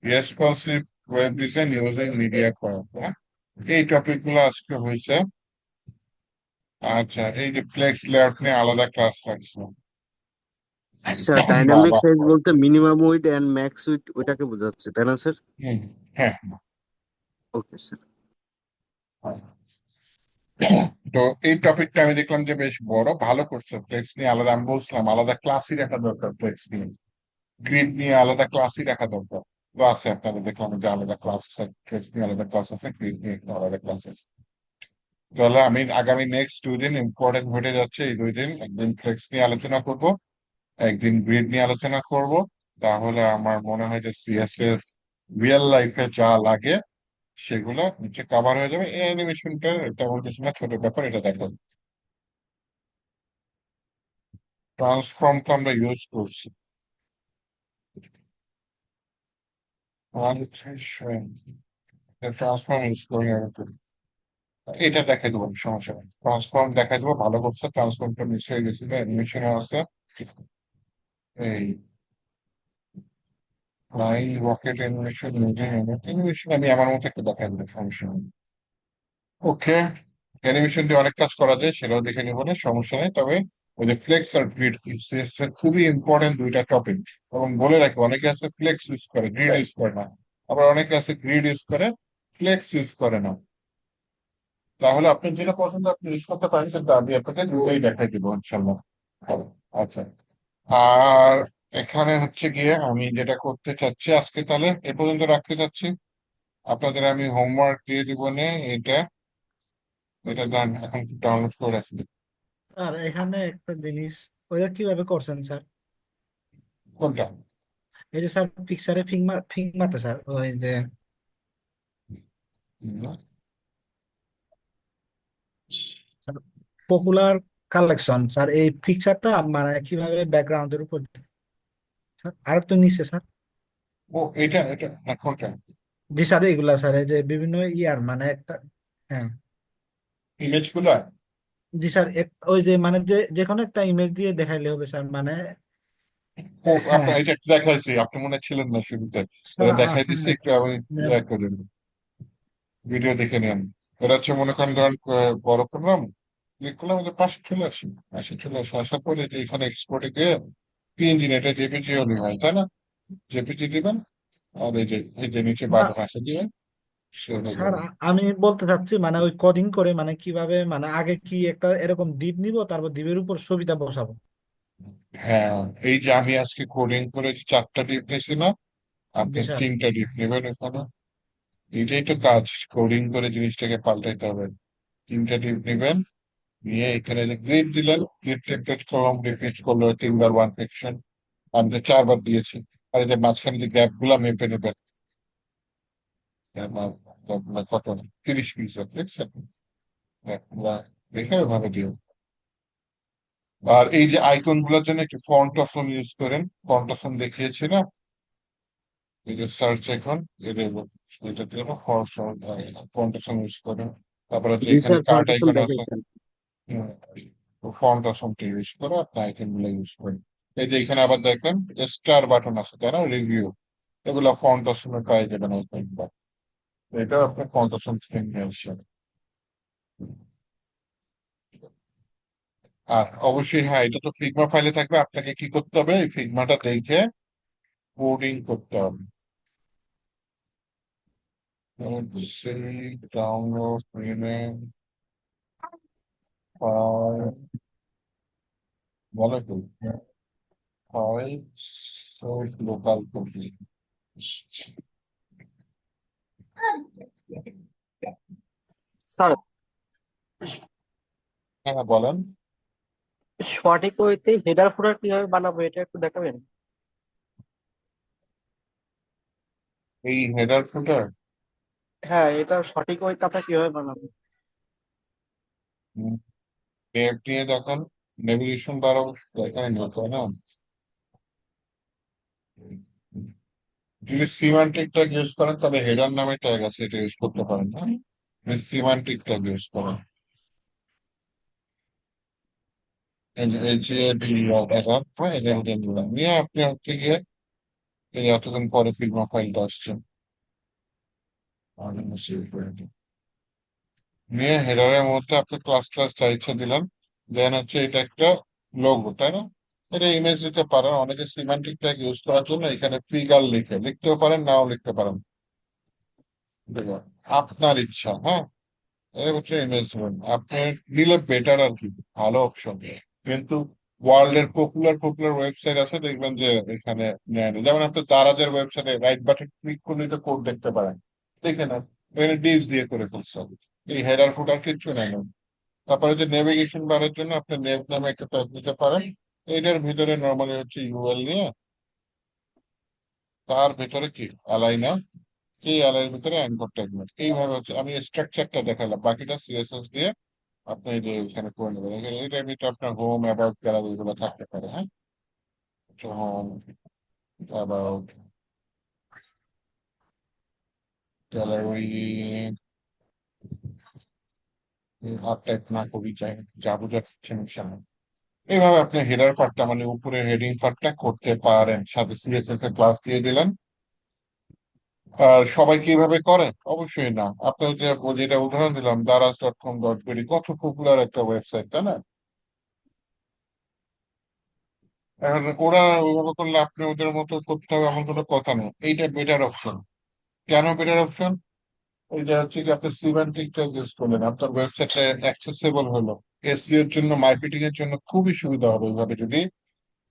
responsive web design using media query, এই টপিক গুলো আজকে হয়েছে। আচ্ছা, এই যে ফ্লেক্স লেআউট নিয়ে আলাদা ক্লাস রাখছিলাম। স্যার ডাইনামিক বাবা, সাইজ বলতে minimum width and max width ওইটাকে বোঝাচ্ছে তাই না স্যার? হুম, হ্যাঁ। Okay sir. তো এই টপিকটা আমি দেখলাম যে বেশ বড়, ভালো করছে। ফ্লেক্স নিয়ে আলাদা, আমি বলছিলাম আলাদা ক্লাসই রাখা দরকার, ফ্লেক্স নিয়ে গ্রিড নিয়ে আলাদা ক্লাসই রাখা দরকার। তো আছে আপনাদের দেখলাম যে আলাদা ক্লাস আছে, ফ্লেক্স নিয়ে আলাদা ক্লাস আছে, গ্রিড নিয়ে একটা আলাদা ক্লাস আছে। তাহলে আমি আগামী নেক্সট 2 দিন ইম্পর্টেন্ট হতে যাচ্ছে। এই 2 দিন একদিন ফ্লেক্স নিয়ে আলোচনা করব, একদিন গ্রিড নিয়ে আলোচনা করব। তাহলে আমার মনে হয় যে সিএসএস রিয়েল লাইফে যা লাগে সেগুলো নিচে কভার হয়ে যাবে। এই অ্যানিমেশনটা তেমন কিছু না, ছোট ব্যাপার, এটা দেখো। ট্রান্সফর্ম তো আমরা ইউজ করছি, ট্রান্সফর্ম ইউজ করি আমি। এটা দেখাই দেবো, সমস্যা নেই, ট্রান্সফর্ম দেখাই দেবো। ভালো করছে, ট্রান্সফর্মটা মিস হয়ে গেছে, অ্যানিমেশনে আছে। এই ফ্লাইং রকেট অ্যানিমেশন, অ্যানিমেশন আমি আমার মতো একটা দেখাই দেবো, সমস্যা নেই। ওকে, অ্যানিমেশন দিয়ে অনেক কাজ করা যায়, সেটাও দেখে নিব না, সমস্যা নেই। তবে ওই যে ফ্লেক্স আর গ্রিড খুবই ইম্পর্টেন্ট দুইটা টপিক। এবং বলে রাখি, অনেকে আছে ফ্লেক্স ইউজ করে, গ্রিড ইউজ করে না। আবার অনেকে আছে গ্রিড ইউজ করে, ফ্লেক্স ইউজ করে না। তাহলে আপনার যেটা পছন্দ আপনি ইউজ করতে পারেন, কিন্তু আমি আপনাকে দুটোই দেখাই দিব ইনশাল্লাহ। আচ্ছা, আর এখানে হচ্ছে গিয়ে আমি যেটা করতে চাচ্ছি আজকে, তাহলে এ পর্যন্ত রাখতে চাচ্ছি। আপনাদের আমি হোমওয়ার্ক দিয়ে দিব নে, এটা এটা গান এখন ডাউনলোড করে রাখি। আর এখানে একটা জিনিস, ওইটা কিভাবে করছেন স্যার? কোনটা? এই যে স্যার পিকচারে ফিং মারতে স্যার, ওই যে পপুলার কালেকশন স্যার, এই পিকচারটা মানে কিভাবে ব্যাকগ্রাউন্ডের উপর স্যার? আর তো নিচে স্যার। ও, এটা এটা না, কোনটা? জি স্যার, এগুলা স্যার এই যে বিভিন্ন ইয়ার মানে একটা, হ্যাঁ ইমেজ গুলা? জি স্যার, ওই যে মানে যে যে কোনো একটা ইমেজ দিয়ে দেখাইলে হবে স্যার, মানে ও, হ্যাঁ আপনার এটা একটু দেখাইছি, আপনি মনে হয় ছিলেন না শুরুতে। স্যার। এটা দেখাই দিচ্ছি, হ্যাঁ একটু আমি ইয়ে করেন, ভিডিও দেখে নেন। এটা হচ্ছে মনে করেন, ধরেন বড় করলাম, ক্লিক করলাম, যে পাশে চলে আসি, চলে আসে, আসার পরে যে এখানে এক্সপোর্টে গিয়ে পিএনজি, এটা জেপিজি হলে হয়, তাই না? জেপিজি দিবেন, আর এই যে নিচে না বাটন আছে দিবেন, সে হয়ে স্যার, যাবে। আমি বলতে চাচ্ছি মানে ওই কোডিং করে মানে কিভাবে, মানে আগে কি একটা এরকম দ্বীপ নিব, তারপর দ্বীপের উপর ছবিটা বসাবো। হ্যাঁ, এই যে আমি আজকে কোডিং করে যে 4টা ডিপ নিয়েছি না, আপনি জি স্যার। 3টা ডিপ নেবেন এখানে। এটাই তো কাজ, কোডিং করে জিনিসটাকে পাল্টাইতে হবে। 3টা ডিপ নেবেন, নিয়ে এখানে যে গ্রিড দিলেন, গ্রিড টেমপ্লেট কলম রিপিট করলো 3বার 1 সেকশন, আমি তো 4বার দিয়েছি। আর এই যে মাঝখানে যে গ্যাপ গুলা মেপে নেবেন, কত, 30 পিস দেখছেন? দেখে ওইভাবে দিও। আর এই যে আইকন গুলোর জন্য একটু ফন্ট অপশন ইউজ করেন, ফন্ট অপশন দেখিয়েছি না, এই যে সার্চ এখন, এটাতে ফন্ট অপশন ইউজ করেন। তারপরে যে জি এখানে স্যার, কার্ড ফাউন্ডেশন আইকন আছে, দেখাইছেন। ফন্ট অপশনটা ইউজ করে আপনি আইটেম গুলো ইউজ করেন। এই যে এখানে আবার দেখেন স্টার বাটন আছে, তাই না, রিভিউ, এগুলো ফন্ট অপশনে পাই যাবেন আইটেম বা, এটা আপনি ফন্ট অপশন থেকে নিয়ে আসছেন। আর অবশ্যই হ্যাঁ, এটা তো ফিগমা ফাইলে থাকবে, আপনাকে কি করতে হবে, এই ফিগমাটা দেখে কোডিং করতে হবে। সেই ডাউনলোড বলে তো, হয় সোর্স লোকাল কপি। স্যার, হ্যাঁ বলেন। সঠিক ওইতে হেডার ফুটার কিভাবে বানাবো এটা একটু দেখাবেন? এই হেডার ফুটার হ্যাঁ, এটা সঠিক ওইতে আমরা কিভাবে বানাবো? ট্যাগ নিয়ে দেখেন, নেভিগেশন বার অবশ্য দেখায় না, তাই না? যদি সিমান্টিক ট্যাগ ইউজ করেন তাহলে হেডার নামে ট্যাগ আছে, এটা ইউজ করতে পারেন না, সিমান্টিক ট্যাগ ইউজ করেন। এই যে error, হ্যাঁ, এটা হেডার দিলাম, নিয়ে আপনি হচ্ছে গিয়ে এই এতদিন পরে ফিল্ম ফাইলটা আসছে, আমি save করে দিই। নিয়ে হেডারের মধ্যে আপনি ক্লাস ক্লাস যা ইচ্ছা দিলেন, দেন হচ্ছে এটা একটা লোগো, তাই না? এটা ইমেজ দিতে পারেন, অনেকে সিমান্টিক ট্যাগ ইউজ করার জন্য এখানে ফিগার লিখতেও পারেন, নাও লিখতে পারেন, দেখুন, আপনার ইচ্ছা, হ্যাঁ। এর হচ্ছে ইমেজ দিবেন আপনি, নিলে বেটার আর কি, ভালো অপশন। কিন্তু ওয়ার্ল্ড এর পপুলার পপুলার ওয়েবসাইট আছে, দেখবেন যে এখানে নেয় না। যেমন আপনি দারাজের ওয়েবসাইটে রাইট বাটন ক্লিক করলে তো কোড দেখতে পারেন, দেখে না, এখানে ডিস দিয়ে করে ফেলছে, এই হেডার ফুটার কিচ্ছু নেই না। তারপরে যে নেভিগেশন বারের জন্য আপনি নেভ নামে একটা ট্যাগ দিতে পারেন, এটার ভিতরে নর্মালি হচ্ছে ইউএল নিয়ে, তার ভিতরে কি অ্যালাইনা, এই অ্যালাইনের ভিতরে অ্যাঙ্কর ট্যাগ, এইভাবে হচ্ছে আমি স্ট্রাকচারটা দেখালাম, বাকিটা সিএসএস দিয়ে আপনি এই যে এখানে করে নেবেন। এটা এমনিতে আপনার হোম অ্যাবাউট গ্যালারি এগুলো থাকতে পারে, হ্যাঁ, হোম অ্যাবাউট গ্যালারি, আর টাইপ না করি চাই, যা বোঝাচ্ছেন সামনে। এইভাবে আপনি হেডার পার্টটা মানে উপরে হেডিং পার্টটা করতে পারেন, সাথে সিএসএস এর ক্লাস দিয়ে দিলেন। আর সবাই কি এভাবে করে? অবশ্যই না। আপনার যেটা উদাহরণ দিলাম, daraz.com.bd, কত পপুলার একটা ওয়েবসাইট, তাই না? এখন ওরা ওইভাবে করলে আপনি ওদের মতো করতে হবে এমন কোনো কথা নেই। এইটা বেটার অপশন। কেন বেটার অপশন? ওইটা হচ্ছে কি, আপনি সিমেন্টিকটা ইউজ করলেন, আপনার ওয়েবসাইটে অ্যাক্সেসিবল হলো, এসইও এর জন্য, মার্কেটিং এর জন্য খুবই সুবিধা হবে এইভাবে যদি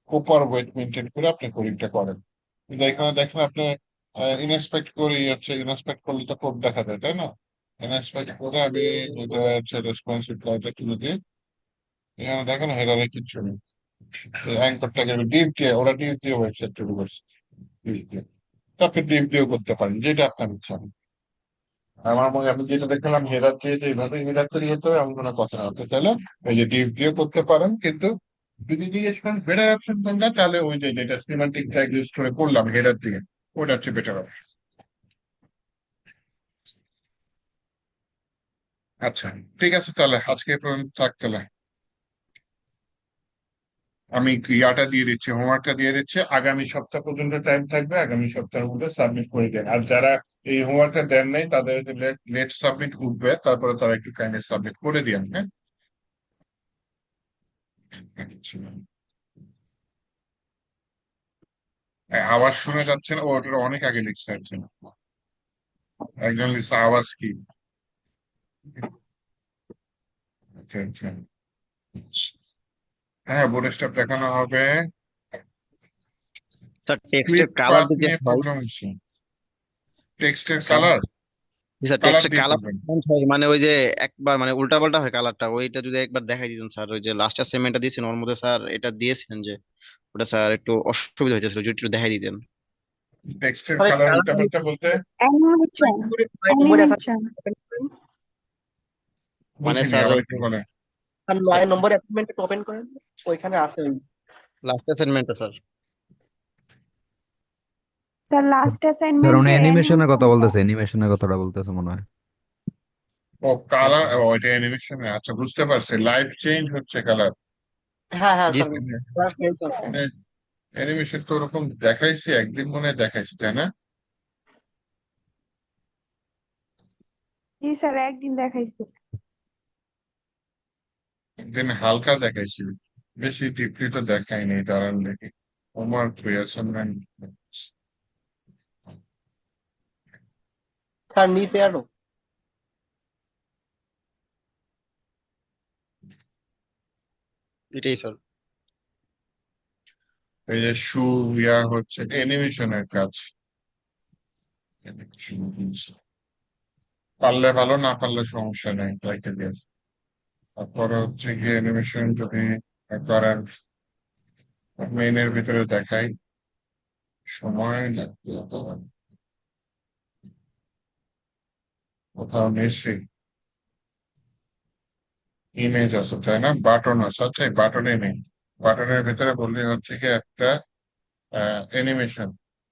প্রপার ওয়েট মেনটেন করে আপনি কোডিংটা করেন। কিন্তু এখানে দেখেন আপনি ইনস্পেক্ট করে ইনস্পেক্ট করলে তো কোড দেখা যায়, তাই না? ইনস্পেক্ট করে আমি এটা হচ্ছে রেসপন্সিভ কাজটা তুলে দিই। এখানে দেখেন হেরারে কিচ্ছু নেই। অ্যাঙ্করটাকে ডিপ দিয়ে, ওরা ডিপ দিয়ে ওয়েবসাইট তৈরি করছে, ডিপ দিয়ে। তো আপনি ডিপ দিয়েও করতে পারেন, যেটা আপনার ইচ্ছা। আমার মনে, আমি যেটা দেখলাম হেরার দিয়ে যে এইভাবে হেরার তৈরি হতে হবে এমন কোনো কথা হতে চাইলে ওই যে ডিপ দিয়ে করতে পারেন। কিন্তু যদি জিজ্ঞেস করেন বেটার অপশন কোনটা, তাহলে ওই যে যেটা সিমান্টিক ট্যাগ ইউজ করে করলাম হেডার দিয়ে, ওটা হচ্ছে বেটার অপশন। আচ্ছা, ঠিক আছে, তাহলে আজকে এই পর্যন্ত থাক তাহলে। আমি ইয়াটা দিয়ে দিচ্ছি, হোমওয়ার্কটা দিয়ে দিচ্ছি, আগামী সপ্তাহ পর্যন্ত টাইম থাকবে, আগামী সপ্তাহের মধ্যে সাবমিট করে দেন। আর যারা এই হোমওয়ার্কটা দেন নাই তাদের লেট সাবমিট উঠবে, তারপরে তারা একটু কাইন্ডলি সাবমিট করে দিন, হ্যাঁ? আওয়াজ শোনা যাচ্ছে না? ওটা অনেক আগে লিখছে একজন। একজন লিখছে আওয়াজ কি? আচ্ছা আচ্ছা। হ্যাঁ, বোর্ড স্টপ দেখানো হবে। স্যার টেক্সটের ক্লিপ কালার পাথ দিতে নিয়ে হয়। প্রবলেম হচ্ছে। টেক্সটের স্যার কালার, স্যার কালার টেক্সটের দিয়ে কালার করবেন। হয়, মানে ওই যে একবার মানে উল্টা পাল্টা হয় কালারটা, ওইটা যদি একবার দেখাই দিতেন স্যার। ওই যে লাস্ট অ্যাসাইনমেন্টটা দিয়েছেন ওর মধ্যে স্যার এটা দিয়েছেন যে ওটা স্যার একটু অসুবিধা হয়েছিল, যদি একটু দেখাই দিতেন। টেক্সটের তাহলে কালার উল্টাপাল্টা বলতে অ্যানিমেশন, অ্যানিমেশন। 9 নম্বরে মানে বুঝিনি, স্যার আবার একটু বলেন। আর 9 নম্বরে অ্যাসাইনমেন্ট ওপেন করেন, ওইখানে আছে ওই। লাস্ট অ্যাসাইনমেন্টটা স্যার। স্যার লাস্ট স্যার উনি অ্যাসাইনমেন্টে অ্যানিমেশনের কথা অ্যানিমেশনটা। বলতেছে, অ্যানিমেশনের কথাটা বলতেছে মনে হয়। ও কালার, ওইটা অ্যানিমেশন। আচ্ছা, বুঝতে পারছি, লাইফ চেঞ্জ হচ্ছে কালার। হ্যাঁ হ্যাঁ জি স্যার, স্যার। ক্লাস টেন্স আছে। অ্যানিমেশন তো ওরকম দেখাইছি একদিন, মনে হয় দেখাইছি, তাই না? জি স্যার, একদিন দেখাইছে। একদিন হালকা দেখাইছি, বেশি ডিপলি তো দেখাইনি, দাঁড়ান দেখি। Homework assignment. স্যার নিচে আরো এটাই স্যার। এই যে ইয়া হচ্ছে অ্যানিমেশনের কাজ। পারলে ভালো, না পারলে সমস্যা নেই, তাইতে দিয়ে। তারপরে হচ্ছে গিয়ে অ্যানিমেশন যদি করার, মেইনের ভিতরে দেখাই, সময় লাগবে তো। কোথাও নিশ্চয়ই ইমেজ আছে, তাই না? বাটন আছে, আচ্ছা বাটনে নেই। বাটনের ভিতরে বললে হচ্ছে কি একটা অ্যানিমেশন।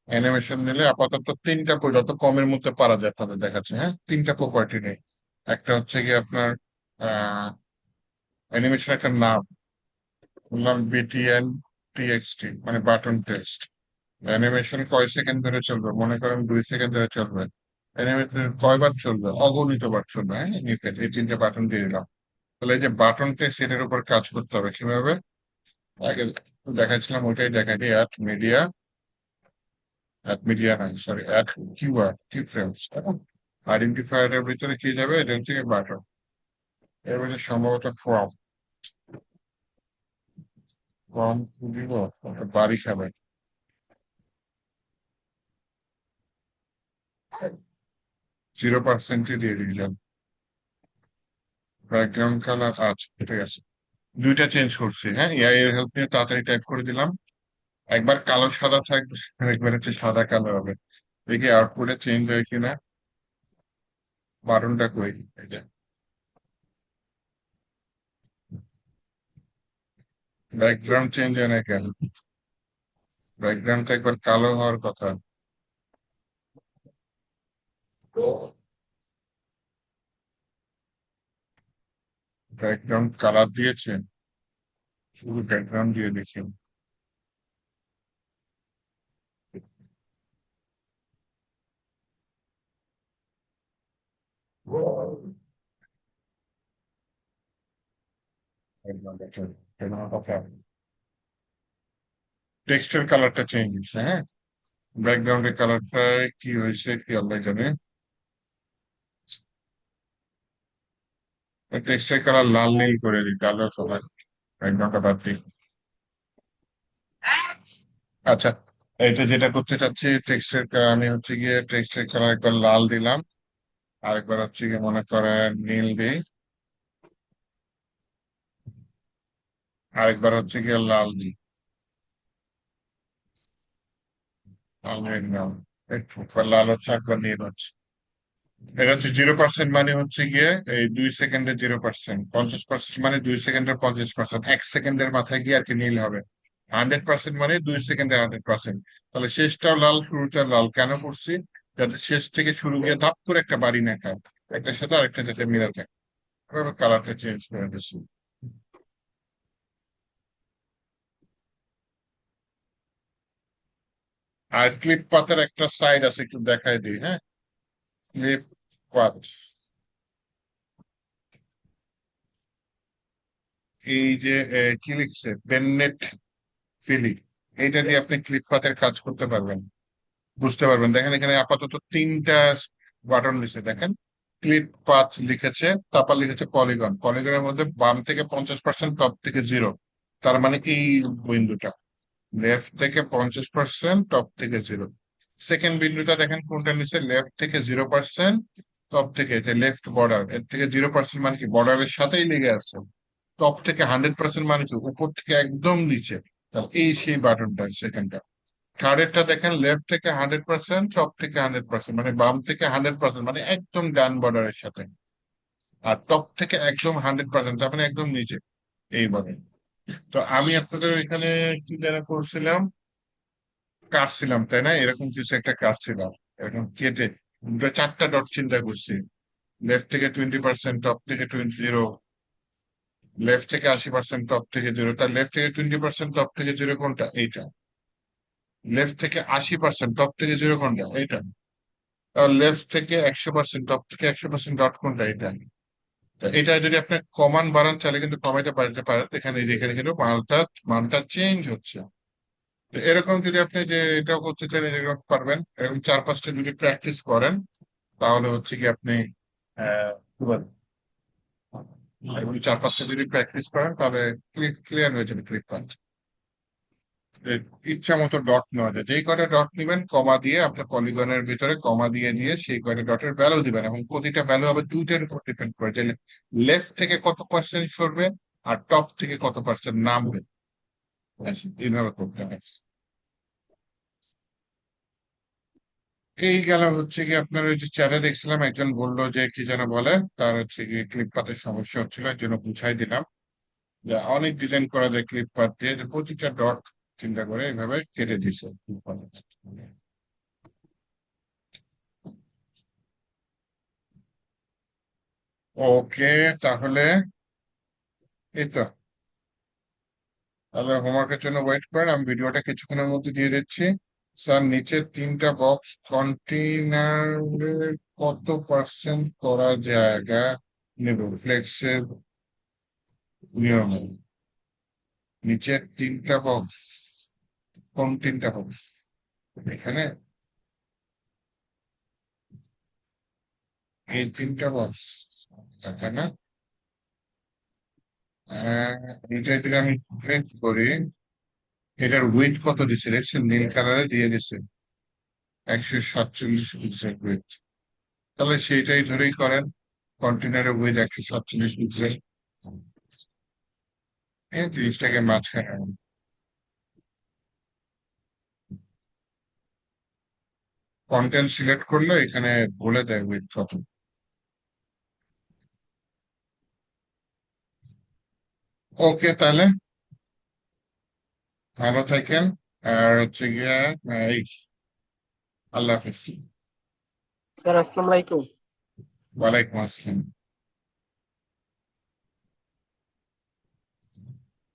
অ্যানিমেশন নিলে আপাতত তিনটা যত কমের মধ্যে পারা যায় আপনাদের দেখাচ্ছে, হ্যাঁ, তিনটা প্রপার্টি নেই। একটা হচ্ছে কি আপনার অ্যানিমেশন একটা নাম, বললাম বিটিএন টিএক্সটি, মানে বাটন টেক্সট। অ্যানিমেশন কয় সেকেন্ড ধরে চলবে? মনে করেন 2 সেকেন্ড ধরে চলবে। অ্যানিমেশন কয়বার চলবে? অগণিত বার চলবে, হ্যাঁ, নিচে এই তিনটে বাটন দিয়ে দিলাম। তাহলে এই যে বাটন টেক্সট, এটার উপর কাজ করতে হবে কিভাবে? আগে দেখাচ্ছিলাম, ওইটাই দেখাই দিই। অ্যাট মিডিয়া নাই, সরি, অ্যাট কিওয়ার্ড কি ফ্রেমস, আইডেন্টিফায়ার এর ভিতরে কি যাবে? এটা হচ্ছে বাটন। এর ভিতরে সম্ভবত ফর্ম, ফর্ম দিব, একটা বাড়ি খাবে। 0% দিয়ে দিলাম। ব্যাকগ্রাউন্ড কালার, আচ্ছা ঠিক আছে, দুইটা চেঞ্জ করছি, হ্যাঁ, এআই এর হেল্প নিয়ে তাড়াতাড়ি টাইপ করে দিলাম। একবার কালো সাদা থাকবে, একবার হচ্ছে সাদা কালো হবে। দেখি আউটপুটে চেঞ্জ হয় কিনা। বাটনটা কই? এই যে ব্যাকগ্রাউন্ড চেঞ্জ হয় না কেন? ব্যাকগ্রাউন্ডটা একবার কালো হওয়ার কথা। ব্যাকগ্রাউন্ড কালার দিয়েছেন, শুধু ব্যাকগ্রাউন্ড দিয়ে দেখি। টেক্সটের কালারটা চেঞ্জ হচ্ছে, হ্যাঁ, ব্যাকগ্রাউন্ডের কালারটা কি হয়েছে কি আল্লাহ জানে। টেক্সটের কালার লাল নীল করে দিই, কালার সবাই ব্যাকগ্রাউন্ডটা বাদ দিই। আচ্ছা, এটা যেটা করতে চাচ্ছি টেক্সটের, আমি হচ্ছে গিয়ে টেক্সটের কালার একবার লাল দিলাম, আরেকবার হচ্ছে গিয়ে মনে করেন নীল দিই, আরেকবার হচ্ছে গিয়ে লাল দিই, লাল নীল লাল, একবার লাল হচ্ছে একবার নীল হচ্ছে। এটা হচ্ছে 0% মানে হচ্ছে গিয়ে এই 2 সেকেন্ডের 0%, 50% মানে 2 সেকেন্ডের 50%, 1 সেকেন্ডের মাথায় গিয়ে আর কি নীল হবে। 100% মানে 2 সেকেন্ডে 100%। তাহলে শেষটাও লাল শুরুটা লাল কেন করছি? যাতে শেষ থেকে শুরু গিয়ে ধাপ করে একটা বাড়ি না খায়, একটার সাথে আরেকটা যাতে মিলে যায়। কালারটা চেঞ্জ করে দিচ্ছি। আর ক্লিপ পাতের একটা সাইড আছে, একটু দেখাই দিই, হ্যাঁ। ক্লিপ পাত, এই যে কি লিখছে বেননেট ফিলি, এইটা দিয়ে আপনি ক্লিপ পাতের কাজ করতে পারবেন, বুঝতে পারবেন। দেখেন এখানে আপাতত 3টা বাটন দিছে, দেখেন ক্লিপ পাথ লিখেছে, তারপর লিখেছে পলিগন, পলিগনের মধ্যে বাম থেকে 50%, টপ থেকে 0। তার মানে এই বিন্দুটা লেফট থেকে 50%, টপ থেকে 0। সেকেন্ড বিন্দুটা দেখেন কোনটা নিচে, লেফট থেকে 0%, টপ থেকে লেফট বর্ডার, এর থেকে 0% মানে কি বর্ডারের সাথেই লেগে আছে। টপ থেকে 100% মানে কি উপর থেকে একদম নিচে। তাহলে এই সেই বাটনটা সেকেন্ডটা। থার্ডেরটা দেখেন লেফট থেকে 100%, টপ থেকে 100%, মানে বাম থেকে 100%, মানে একদম ডান বর্ডারের সাথে। আর টপ থেকে একদম 100%, তার মানে একদম নিচে এই বর্ডার। তো আমি আপনাদের ওইখানে কি যেন করছিলাম, কাটছিলাম তাই না, এরকম কিছু একটা কাটছিলাম, এরকম কেটে 4টা ডট চিন্তা করছি। লেফট থেকে 20%, টপ থেকে 20, লেফট থেকে 80%, টপ থেকে 0। তার লেফট থেকে 20%, টপ থেকে 0 কোনটা? এইটা। লেফট থেকে 80%, টপ থেকে 0 কোনটা? এইটা। লেফট থেকে 100%, টপ থেকে 100% ডট কোনটা? এটা। তো এটা যদি আপনি কমান বাড়ান চাইলে কিন্তু কমাইতে পারতে পারেন, এখানে এখানে কিন্তু মানটা চেঞ্জ হচ্ছে। তো এরকম যদি আপনি যে এটাও করতে চান এরকম পারবেন, এরকম 4-5টা যদি প্র্যাকটিস করেন তাহলে হচ্ছে কি আপনি কি বলেন, এরকম 4-5টা যদি প্র্যাকটিস করেন তাহলে ক্লিয়ার হয়ে যাবে ক্লিক পয়েন্ট। ইচ্ছা মতো ডট নেওয়া যায়, যেই কয়টা ডট নিবেন কমা দিয়ে আপনার পলিগনের ভিতরে কমা দিয়ে দিয়ে সেই কয়টা ডটের ভ্যালু দিবেন, এবং প্রতিটা ভ্যালু হবে দুইটার উপর ডিপেন্ড করে, যে লেফট থেকে কত পার্সেন্ট সরবে আর টপ থেকে কত পার্সেন্ট নামবে। এইভাবে করতে হবে। এই গেল হচ্ছে কি আপনার ওই যে চ্যাটে দেখছিলাম একজন বললো যে কি যেন বলে, তার হচ্ছে কি ক্লিপ পাতের সমস্যা হচ্ছিল, এর জন্য বুঝাই দিলাম যে অনেক ডিজাইন করা যায় ক্লিপ পাত দিয়ে, যে প্রতিটা ডট চিন্তা করে এইভাবে কেটে দিছে clip পাত। ওকে, তাহলে এই তো, তাহলে হোমওয়ার্কের জন্য ওয়েট করেন, আমি ভিডিওটা কিছুক্ষণের মধ্যে দিয়ে দিচ্ছি। স্যার নিচের 3টা বক্স কন্টেইনারে কত পার্সেন্ট করা জায়গা নেব ফ্লেক্সের নিয়মে? নিচের 3টা বক্স, কোন 3টা বক্স? এখানে এই 3টা বক্স, এখানে এটা যদি আমি ক্লিক করি, এটার উইথ কত দিচ্ছে দেখছেন, নীল কালারে দিয়ে দিচ্ছে 147 পিক্সেল উইথ। তাহলে সেইটাই ধরেই করেন, কন্টেনারের উইথ 147 পিক্সেল, এই জিনিসটাকে মাঝখানে আনুন। কন্টেন্ট সিলেক্ট করলে এখানে বলে দেয় উইথ কত। ওকে, তাহলে ভালো থাকেন, আর হচ্ছে গিয়া এই আল্লাহ হাফিজ। স্যার আসসালামু আলাইকুম। ওয়ালাইকুম আসসালাম।